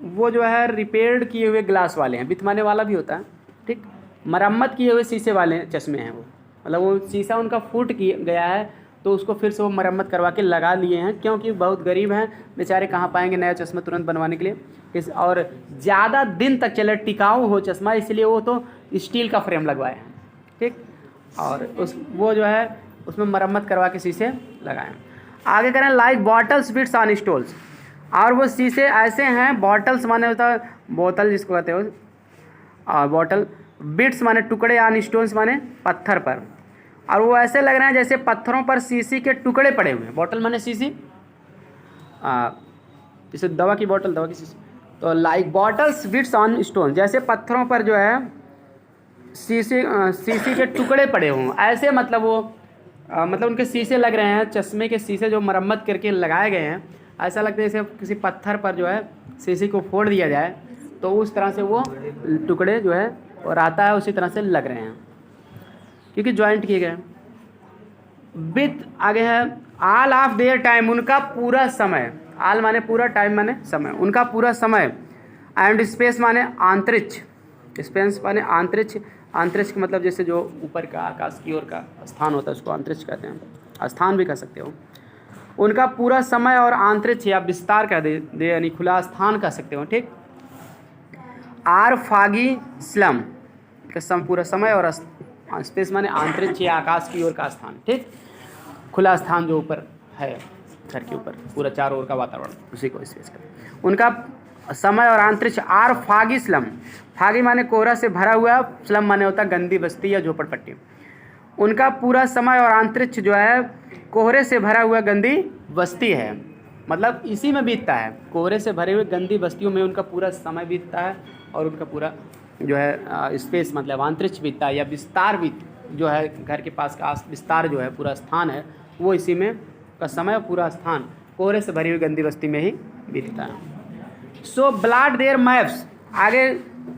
वो जो है रिपेयर्ड किए हुए ग्लास वाले हैं, बिथमाने वाला भी होता है, ठीक, मरम्मत किए हुए शीशे वाले चश्मे हैं वो, मतलब वो शीशा उनका फूट गया है तो उसको फिर से वो मरम्मत करवा के लगा लिए हैं, क्योंकि बहुत गरीब हैं बेचारे, कहाँ पाएंगे नया चश्मा तुरंत बनवाने के लिए और ज़्यादा दिन तक चले, टिकाऊ हो चश्मा, इसलिए वो तो स्टील का फ्रेम लगवाए हैं, ठीक, और वो जो है उसमें मरम्मत करवा के शीशे लगाए हैं। आगे करें like bottles beads on stoles, और वो शीशे ऐसे हैं, बॉटल्स माने होता है बोतल जिसको कहते हो, और बॉटल, बिट्स माने टुकड़े, ऑन स्टोन्स माने पत्थर पर, और वो ऐसे लग रहे हैं जैसे पत्थरों पर शीशी के टुकड़े पड़े हुए हैं। बॉटल माने शीशी, जैसे दवा की बोतल, दवा की शीशी, तो like bottles beads on stone, जैसे पत्थरों पर जो है शीशी के टुकड़े पड़े हों, ऐसे मतलब वो मतलब उनके शीशे लग रहे हैं, चश्मे के शीशे जो मरम्मत करके लगाए गए हैं, ऐसा लगता है जैसे किसी पत्थर पर जो है शीशी को फोड़ दिया जाए तो उस तरह से वो टुकड़े जो है और आता है, उसी तरह से लग रहे हैं क्योंकि ज्वाइंट किए गए। विथ आगे है ऑल ऑफ देयर टाइम, उनका पूरा समय, ऑल माने पूरा, टाइम माने समय, उनका पूरा समय, एंड स्पेस माने अंतरिक्ष, स्पेस माने अंतरिक्ष, अंतरिक्ष का मतलब जैसे जो ऊपर का आकाश की ओर का स्थान होता है उसको अंतरिक्ष कहते हैं, स्थान भी कह सकते हो। उनका पूरा समय और अंतरिक्ष या विस्तार कह दे यानी खुला स्थान कह सकते हो, ठीक। आर फागी स्लम का पूरा समय और स्पेस माने अंतरिक्ष या आकाश की ओर का स्थान, ठीक, खुला स्थान जो ऊपर है घर के ऊपर पूरा चारों ओर का वातावरण, उसी को स्पेस कहते हैं। उनका समय और अंतरिक्ष आर फागी स्लम, फागी माने कोहरा से भरा हुआ, स्लम माने होता गंदी बस्ती या झोपड़पट्टी। उनका पूरा समय और अंतरिक्ष जो है कोहरे से भरा हुआ गंदी बस्ती है, मतलब इसी में बीतता है, कोहरे से भरे हुए गंदी बस्तियों में उनका पूरा समय बीतता है, और उनका पूरा जो है स्पेस मतलब अंतरिक्ष बीतता है, या विस्तार भी जो है घर के पास का विस्तार जो है पूरा स्थान है वो इसी में का समय, पूरा स्थान कोहरे से भरी हुई गंदी बस्ती में ही बीतता है। सो ब्लाट देयर मैप्स, आगे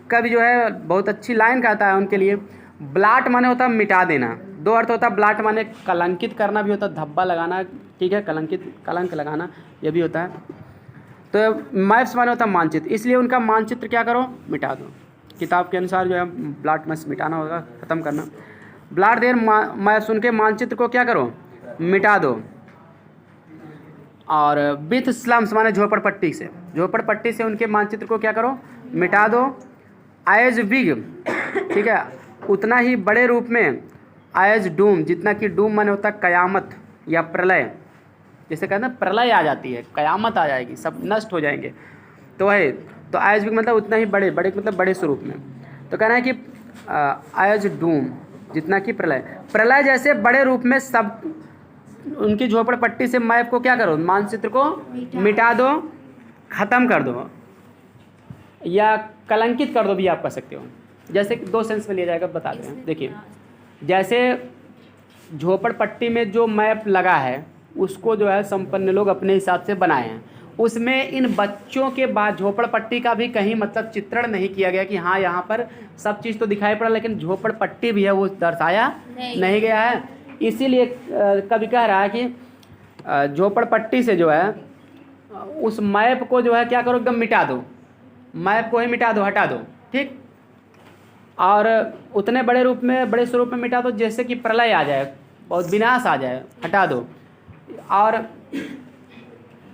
का भी जो है बहुत अच्छी लाइन कहता है उनके लिए। ब्लाट माने होता है मिटा देना, दो अर्थ होता है, ब्लाट माने कलंकित करना भी होता है, धब्बा लगाना, ठीक है, कलंकित, कलंक लगाना ये भी होता है। तो मैप्स माने होता है मानचित्र, इसलिए उनका मानचित्र क्या करो, मिटा दो। किताब के अनुसार जो है ब्लाट मैप्स मिटाना होगा, ख़त्म करना। ब्लाट देयर मैप्स, उनके मानचित्र को क्या करो, मिटा दो। और विथ स्लम्स माने झोपड़पट्टी से, झोपड़पट्टी से उनके मानचित्र को क्या करो, मिटा दो। एज बिग, ठीक है, उतना ही बड़े रूप में, एज डूम, जितना कि डूम माने होता है कयामत या प्रलय, जैसे कहते हैं प्रलय आ जाती है, कयामत आ जाएगी, सब नष्ट हो जाएंगे, तो है, तो एज बिग मतलब उतना ही बड़े, बड़े मतलब बड़े स्वरूप में। तो कहना है कि एज डूम, जितना कि प्रलय, प्रलय जैसे बड़े रूप में सब उनकी झोपड़पट्टी से मैप को क्या करो, मानचित्र को मिटा दो, ख़त्म कर दो। या कलंकित कर दो भी आप कह सकते हो। जैसे दो सेंस में लिया जाएगा, बताते हैं। देखिए, जैसे झोपड़पट्टी में जो मैप लगा है उसको जो है संपन्न लोग अपने हिसाब से बनाए हैं। उसमें इन बच्चों के बाद झोपड़पट्टी का भी कहीं मतलब चित्रण नहीं किया गया कि हाँ यहाँ पर सब चीज़ तो दिखाई पड़ा लेकिन झोपड़पट्टी भी है वो दर्शाया नहीं गया है। इसीलिए कवि कह रहा है कि झोपड़पट्टी से जो है उस मैप को जो है क्या करो, एकदम मिटा दो, मैप को ही मिटा दो, हटा दो, ठीक। और उतने बड़े रूप में, बड़े स्वरूप में मिटा दो जैसे कि प्रलय आ जाए और विनाश आ जाए, हटा दो। और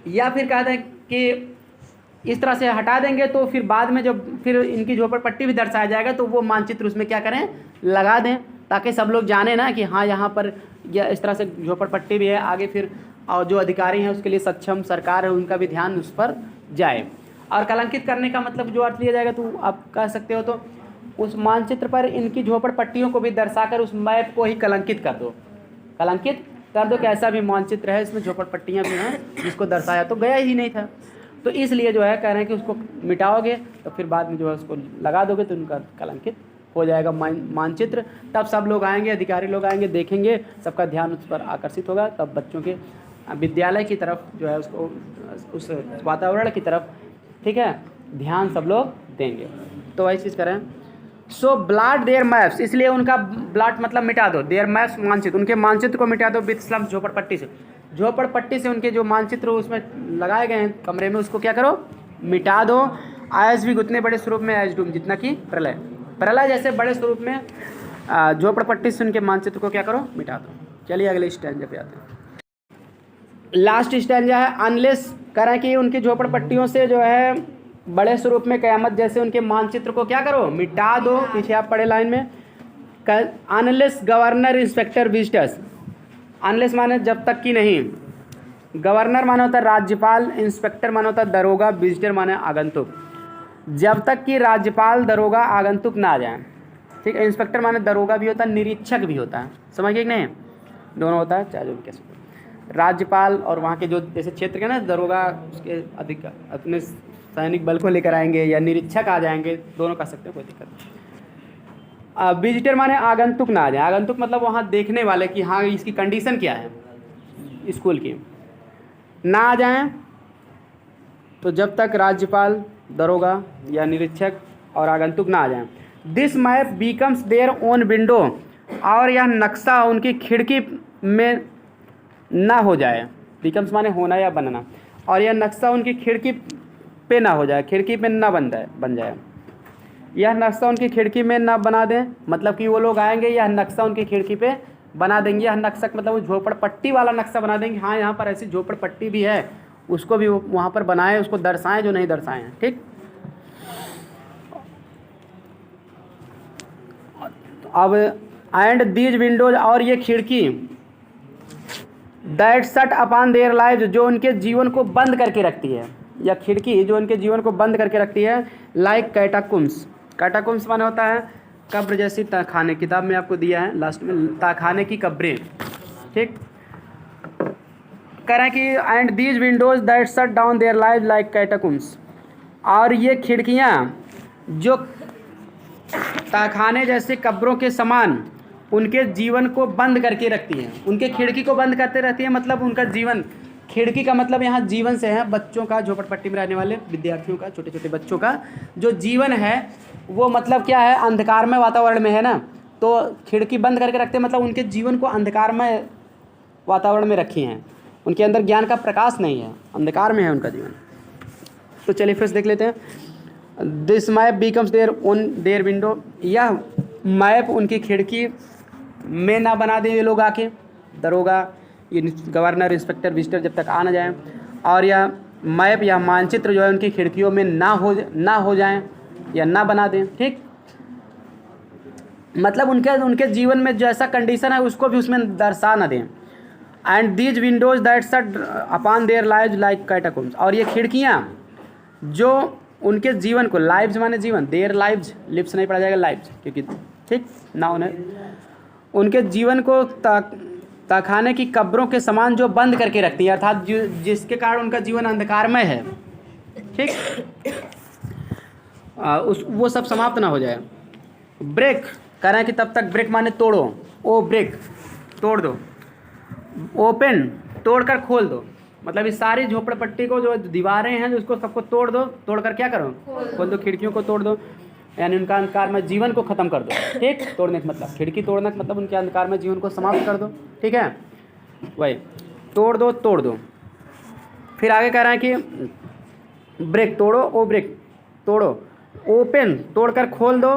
या फिर कहते हैं कि इस तरह से हटा देंगे तो फिर बाद में जब फिर इनकी झोपड़पट्टी भी दर्शाया जाएगा तो वो मानचित्र उसमें क्या करें, लगा दें, ताकि सब लोग जाने ना कि हाँ यहाँ पर या इस तरह से झोपड़पट्टी भी है। आगे फिर और जो अधिकारी हैं उसके लिए सक्षम सरकार है उनका भी ध्यान उस पर जाए। और कलंकित करने का मतलब जो अर्थ लिया जाएगा तो आप कह सकते हो तो उस मानचित्र पर इनकी झोपड़पट्टियों को भी दर्शाकर उस मैप को ही कलंकित कर दो, कलंकित कर दो कि ऐसा भी मानचित्र है इसमें झोपड़पट्टियाँ भी हैं जिसको दर्शाया तो गया ही नहीं था। तो इसलिए जो है कह रहे हैं कि उसको मिटाओगे तो फिर बाद में जो है उसको लगा दोगे तो उनका कलंकित हो जाएगा मानचित्र। तब सब लोग आएंगे, अधिकारी लोग आएंगे, देखेंगे, सबका ध्यान उस पर आकर्षित होगा, तब बच्चों के विद्यालय की तरफ जो है उसको उस वातावरण की तरफ, ठीक है, ध्यान सब लोग देंगे। तो वही चीज़ करें। सो ब्लॉट देयर मैप्स, इसलिए उनका ब्लॉट मतलब मिटा दो, देयर मैप्स मानचित्र, उनके मानचित्र को मिटा दो विथ स्लम्स, झोपड़पट्टी से, झोपड़पट्टी से उनके जो मानचित्र उसमें लगाए गए हैं कमरे में उसको क्या करो, मिटा दो। एज भी उतने बड़े स्वरूप में एज डूम, जितना कि प्रलय, प्रलय जैसे बड़े स्वरूप में झोपड़पट्टी से उनके मानचित्र को क्या करो, मिटा दो। चलिए अगले स्टैंजा पे आते हैं। लास्ट स्टैंजा है अनलेस, कह रहे हैं कि उनकी झोपड़पट्टियों से जो है बड़े स्वरूप में कयामत जैसे उनके मानचित्र को क्या करो, मिटा दो। पीछे आप पढ़े लाइन में, unless governor inspector visitors, unless माने जब तक कि नहीं, गवर्नर माने होता है राज्यपाल, इंस्पेक्टर माने होता है दरोगा, विजिटर माने आगंतुक। जब तक कि राज्यपाल दरोगा आगंतुक ना आ जाए, ठीक है। इंस्पेक्टर माने दरोगा भी होता है, निरीक्षक भी होता है, समझ गए कि नहीं, दोनों होता है, चाहे जो भी कैसे। राज्यपाल और वहाँ के जो जैसे क्षेत्र के ना दरोगा उसके अधिक अपने सैनिक बल को लेकर आएंगे या निरीक्षक आ जाएंगे, दोनों कर सकते हैं, कोई दिक्कत नहीं। विजिटर माने आगंतुक ना आ जाए, आगंतुक मतलब वहाँ देखने वाले कि हाँ इसकी कंडीशन क्या है स्कूल की, ना आ जाएं तो जब तक राज्यपाल दरोगा या निरीक्षक और आगंतुक ना आ जाएं। This map becomes their own window, और यह नक्शा उनकी खिड़की में ना हो जाए, बिकम्स माने होना या बनना, और यह नक्शा उनकी खिड़की पे ना हो जाए, खिड़की पे ना बन जाए। यह नक्शा उनकी खिड़की में ना बना दें, मतलब कि वो लोग आएंगे यह नक्शा उनकी खिड़की पे बना देंगे। यह नक्शा मतलब वो झोपड़पट्टी वाला नक्शा बना देंगे, हाँ यहाँ पर ऐसी झोपड़पट्टी भी है, उसको भी वहाँ पर बनाएं, उसको दर्शाएं जो नहीं दर्शाएं हैं, ठीक। अब एंड दीज विंडोज, और ये खिड़की, that shut upon their lives, जो उनके जीवन को बंद करके रखती है, या खिड़की जो उनके जीवन को बंद करके रखती है। लाइक कैटाकुम्स, कैटाकुम्स माने होता है कब्र जैसी तहखाने, किताब में आपको दिया है लास्ट में, तहखाने की कब्रें, ठीक। कह रहे हैं कि and these windows that shut down their live like catacombs, और ये खिड़कियाँ जो तहखाने जैसे कब्रों के समान उनके जीवन को बंद करके रखती हैं, उनके खिड़की को बंद करते रहती है, मतलब उनका जीवन, खिड़की का मतलब यहाँ जीवन से है, बच्चों का, झोपड़पट्टी में रहने वाले विद्यार्थियों का, छोटे छोटे बच्चों का जो जीवन है वो मतलब क्या है, अंधकारमय वातावरण में है ना, तो खिड़की बंद करके रखते हैं, मतलब उनके जीवन को अंधकारमय वातावरण में रखी हैं, उनके अंदर ज्ञान का प्रकाश नहीं है, अंधकार में है उनका जीवन। तो चलिए फिर से देख लेते हैं। This map becomes their own their window, यह मैप उनकी खिड़की में ना बना दें ये लोग आके, दरोगा, ये गवर्नर, इंस्पेक्टर, विजिटर जब तक आ ना जाएं, और यह मैप या मानचित्र जो है उनकी खिड़कियों में ना हो जाएं या ना बना दें, ठीक। मतलब उनके जीवन में जैसा कंडीशन है उसको भी उसमें दर्शा ना दें। And these windows that shut upon their lives like catacombs, और ये खिड़कियाँ जो उनके जीवन को, लाइव्स माने जीवन, देयर लाइव्स, लिप्स नहीं पढ़ा जाएगा लाइव्स क्योंकि, ठीक ना, उन्हें उनके जीवन को तहखाने की कब्रों के समान जो बंद करके रखती है, अर्थात जिसके कारण उनका जीवन अंधकारमय है, ठीक। उस वो सब समाप्त ना हो जाए। ब्रेक कह रहे हैं कि तब तक, ब्रेक माने तोड़ो, ओ ब्रेक तोड़ दो, ओपन तोड़कर खोल दो, मतलब इस सारी झोपड़पट्टी को जो दीवारें हैं जो उसको सबको तोड़ दो, तोड़कर क्या करो, खोल दो, खिड़कियों को तोड़ दो, यानी उनका अंधकार में जीवन को ख़त्म कर दो। ठीक, तोड़ने का मतलब, खिड़की तोड़ने का मतलब उनके अंधकार में जीवन को समाप्त कर दो। ठीक है, वही तोड़ दो, तोड़ दो। फिर आगे कह रहे हैं कि ब्रेक तोड़ो, ओ ब्रेक तोड़ो, ओपन तोड़कर खोल दो,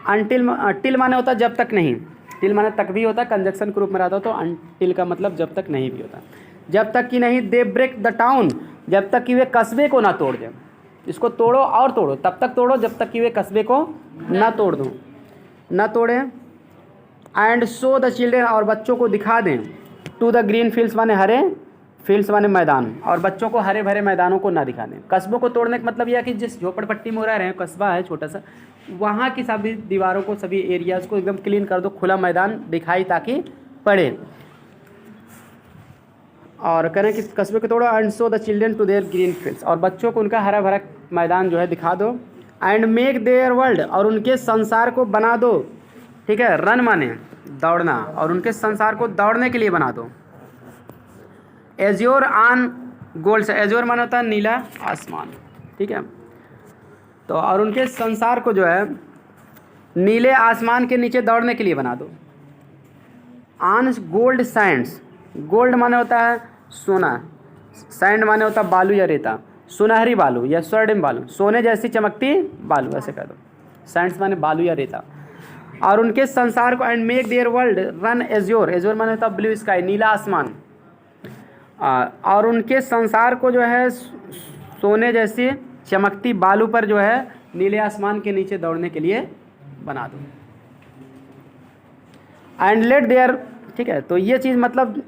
अनटिल, टिल माने होता जब तक नहीं, टिल माने तक भी होता, कंजक्शन के रूप में रहता, तो अनटिल का मतलब जब तक नहीं भी होता, जब तक कि नहीं, दे ब्रेक द टाउन, जब तक कि वे कस्बे को ना तोड़ दें। इसको तोड़ो और तोड़ो, तब तक तोड़ो जब तक कि वे कस्बे को ना तोड़ दो, ना तोड़ें। एंड शो द चिल्ड्रेन, और बच्चों को दिखा दें, टू द ग्रीन फील्ड्स माने हरे, फील्ड्स माने मैदान, और बच्चों को हरे भरे मैदानों को ना दिखा दें। कस्बों को तोड़ने का मतलब यह है कि जिस झोपड़पट्टी में रह रहे हैं, कस्बा है छोटा सा, वहाँ की सभी दीवारों को, सभी एरियाज़ को एकदम क्लीन कर दो, खुला मैदान दिखाई ताकि पड़े। और कह रहे हैं कि कस्बे को तोड़ो, and show the children to their green fields, और बच्चों को उनका हरा भरा मैदान जो है दिखा दो। एंड मेक देयर वर्ल्ड, और उनके संसार को बना दो। ठीक है, रन माने दौड़ना, और उनके संसार को दौड़ने के लिए बना दो। एज्योर ऑन गोल्ड, से एज्योर माने होता है नीला आसमान। ठीक है, तो और उनके संसार को जो है नीले आसमान के नीचे दौड़ने के लिए बना दो। ऑन गोल्ड सैंड्स, गोल्ड माने होता है सोना, सैंड माने होता है बालू या रेता, सुनहरी बालू या स्वर्णिम बालू, सोने जैसी चमकती बालू, ऐसे कह दो, सैंड्स माने बालू या रेता। और उनके संसार को, and make their world run azure, azure माने होता है ब्लू स्काई, नीला आसमान, और उनके संसार को जो है सोने जैसी चमकती बालू पर जो है नीले आसमान के नीचे दौड़ने के लिए बना दो। एंड लेट देयर, ठीक है, तो ये चीज़ मतलब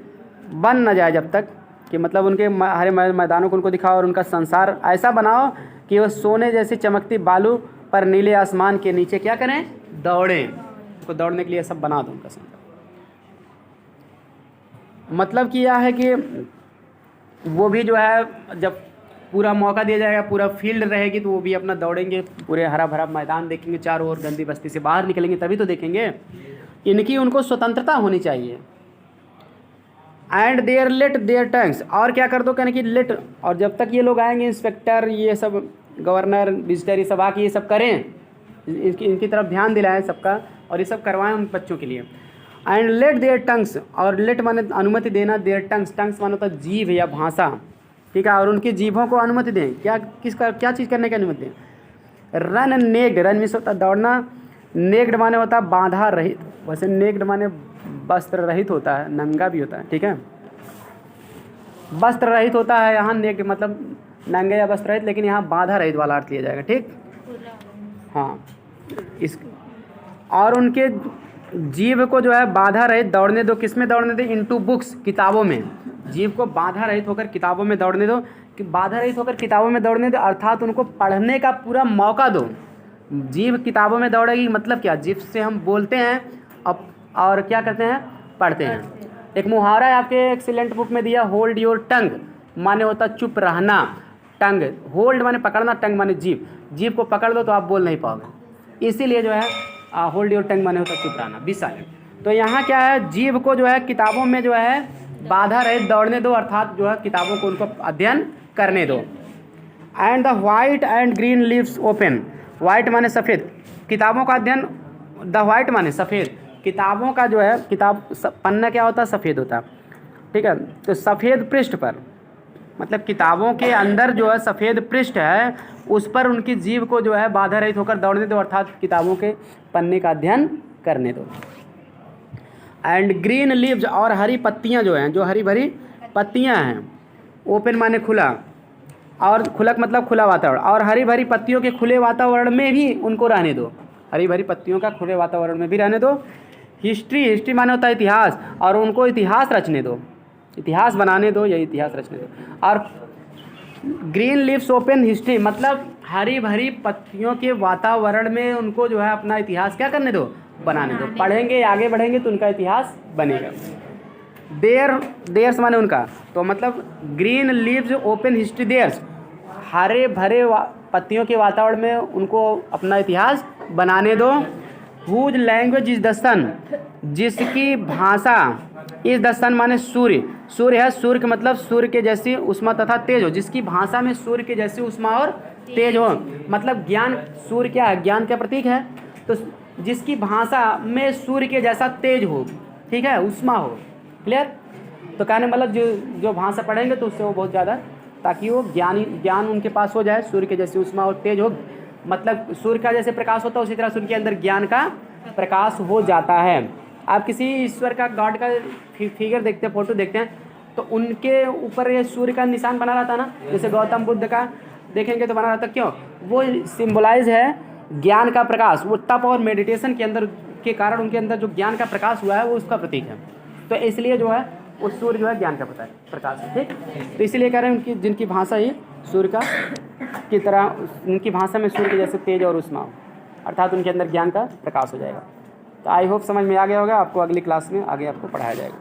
बन न जाए जब तक कि मतलब उनके हरे मैदानों को उनको दिखाओ, और उनका संसार ऐसा बनाओ कि वो सोने जैसी चमकती बालू पर नीले आसमान के नीचे क्या करें, दौड़ें, उनको दौड़ने के लिए सब बना दो उनका संसार। मतलब कि यह है कि वो भी जो है जब पूरा मौका दिया जाएगा, पूरा फील्ड रहेगी, तो वो भी अपना दौड़ेंगे, पूरे हरा भरा मैदान देखेंगे, चारों ओर गंदी बस्ती से बाहर निकलेंगे तभी तो देखेंगे। इनकी उनको स्वतंत्रता होनी चाहिए। And there let their tongues, और क्या कर दो, कहने की लेट, और जब तक ये लोग आएंगे, इंस्पेक्टर ये सब, गवर्नर, विजिटर, ये सब आके ये सब करें, इनकी तरफ ध्यान दिलाएं सबका, और ये सब करवाएं उन बच्चों के लिए। एंड लेट देयर टंग्स, और लेट माने अनुमति देना, देयर टंग्स, टंग्स माने होता है जीभ या भाषा। ठीक है, और उनकी जीभों को अनुमति दें, क्या चीज़ करने की अनुमति दें। रन नेक्ड, रन मीन्स होता है दौड़ना, नेक्ड माने होता है बांधा रहित, वैसे नेक्ड माने वस्त्र रहित होता है, नंगा भी होता है। ठीक है, वस्त्र रहित होता है, यहाँ नेक्ड मतलब नंगे या वस्त्र रहित, लेकिन यहाँ बांधा रहित वाला अर्थ लिया जाएगा। ठीक, हाँ, इस, और उनके जीव को जो है बाधा रहित दौड़ने दो, किस में दौड़ने दो, इनटू बुक्स, किताबों में, जीव को बाधा रहित होकर किताबों में दौड़ने दो, कि बाधा रहित होकर किताबों में दौड़ने दो, अर्थात उनको पढ़ने का पूरा मौका दो। जीव किताबों में दौड़ेगी मतलब क्या, जीव से हम बोलते हैं अब, और क्या करते हैं, पढ़ते हैं। एक मुहावरा है आपके एक्सीलेंट बुक में दिया, होल्ड योर टंग माने होता चुप रहना, टंग होल्ड माने पकड़ना, टंग माने जीव, जीव को पकड़ दो तो आप बोल नहीं पाओगे, इसीलिए जो है होल्ड योर टंग माने होता चुप रहना, बी साइलेंट। तो यहाँ क्या है, जीव को जो है किताबों में जो है बाधा रहित दौड़ने दो, अर्थात जो है किताबों को उनको अध्ययन करने दो। And the white and green leaves open, white माने सफ़ेद, किताबों का अध्ययन, द वाइट माने सफ़ेद, किताबों का जो है, किताब पन्ना क्या होता है, सफ़ेद होता है। ठीक है, तो सफ़ेद पृष्ठ पर, मतलब किताबों के अंदर जो है सफ़ेद पृष्ठ है, उस पर उनकी जीव को जो है बाधा रहित होकर दौड़ने दो, अर्थात किताबों के पन्ने का अध्ययन करने दो। एंड ग्रीन लीव्स, और हरी पत्तियां जो हैं, जो हरी भरी पत्तियां हैं, ओपन माने खुला, और खुलक मतलब खुला वातावरण, और हरी भरी पत्तियों के खुले वातावरण में भी उनको रहने दो, हरी भरी पत्तियों का खुले वातावरण में भी रहने दो। हिस्ट्री, हिस्ट्री माने होता है इतिहास, और उनको इतिहास रचने दो, इतिहास बनाने दो या इतिहास रचने दो। और ग्रीन लीव्स ओपन हिस्ट्री मतलब हरी भरी पत्तियों के वातावरण में उनको जो है अपना इतिहास क्या करने दो, बनाने दो, पढ़ेंगे आगे बढ़ेंगे तो उनका इतिहास बनेगा। देयर्स माने उनका, तो मतलब green leaves open history theirs, हरे भरे पत्तियों के वातावरण में उनको अपना इतिहास बनाने दो। हुज लैंग्वेज इज द सन, जिसकी भाषा, इज द सन माने सूर्य, सूर्य है, सूर्य का मतलब सूर्य के जैसी उष्मा तथा तेज हो, जिसकी भाषा में सूर्य के जैसी उष्मा और तेज हो, मतलब ज्ञान, सूर्य क्या है, ज्ञान का प्रतीक है, तो जिसकी भाषा में सूर्य के जैसा तेज हो, ठीक है, उष्मा हो। क्लियर? तो कहने मतलब जो भाषा पढ़ेंगे तो उससे वो बहुत ज़्यादा, ताकि वो ज्ञान उनके पास हो जाए, सूर्य के जैसी उष्मा और तेज हो, मतलब सूर्य का जैसे प्रकाश होता है उसी तरह सूर्य के अंदर ज्ञान का प्रकाश हो जाता है। आप किसी ईश्वर का, गॉड का फिगर देखते हैं, फोटो देखते हैं, तो उनके ऊपर ये सूर्य का निशान बना रहता है ना, जैसे गौतम बुद्ध का देखेंगे तो बना रहता, क्यों? वो सिंबलाइज है ज्ञान का प्रकाश, वो तप और मेडिटेशन के अंदर के कारण उनके अंदर जो ज्ञान का प्रकाश हुआ है वो उसका प्रतीक है। तो इसलिए जो है वो सूर्य जो है ज्ञान का प्रकाश है। ठीक, तो इसीलिए कह रहे हैं उनकी, जिनकी भाषा ही सूर्य का की तरह, उनकी भाषा में सूर्य के जैसे तेज और उष्मा हो, अर्थात उनके अंदर ज्ञान का प्रकाश हो जाएगा। तो आई होप समझ में आ गया होगा। आपको अगली क्लास में आगे आपको पढ़ाया जाएगा।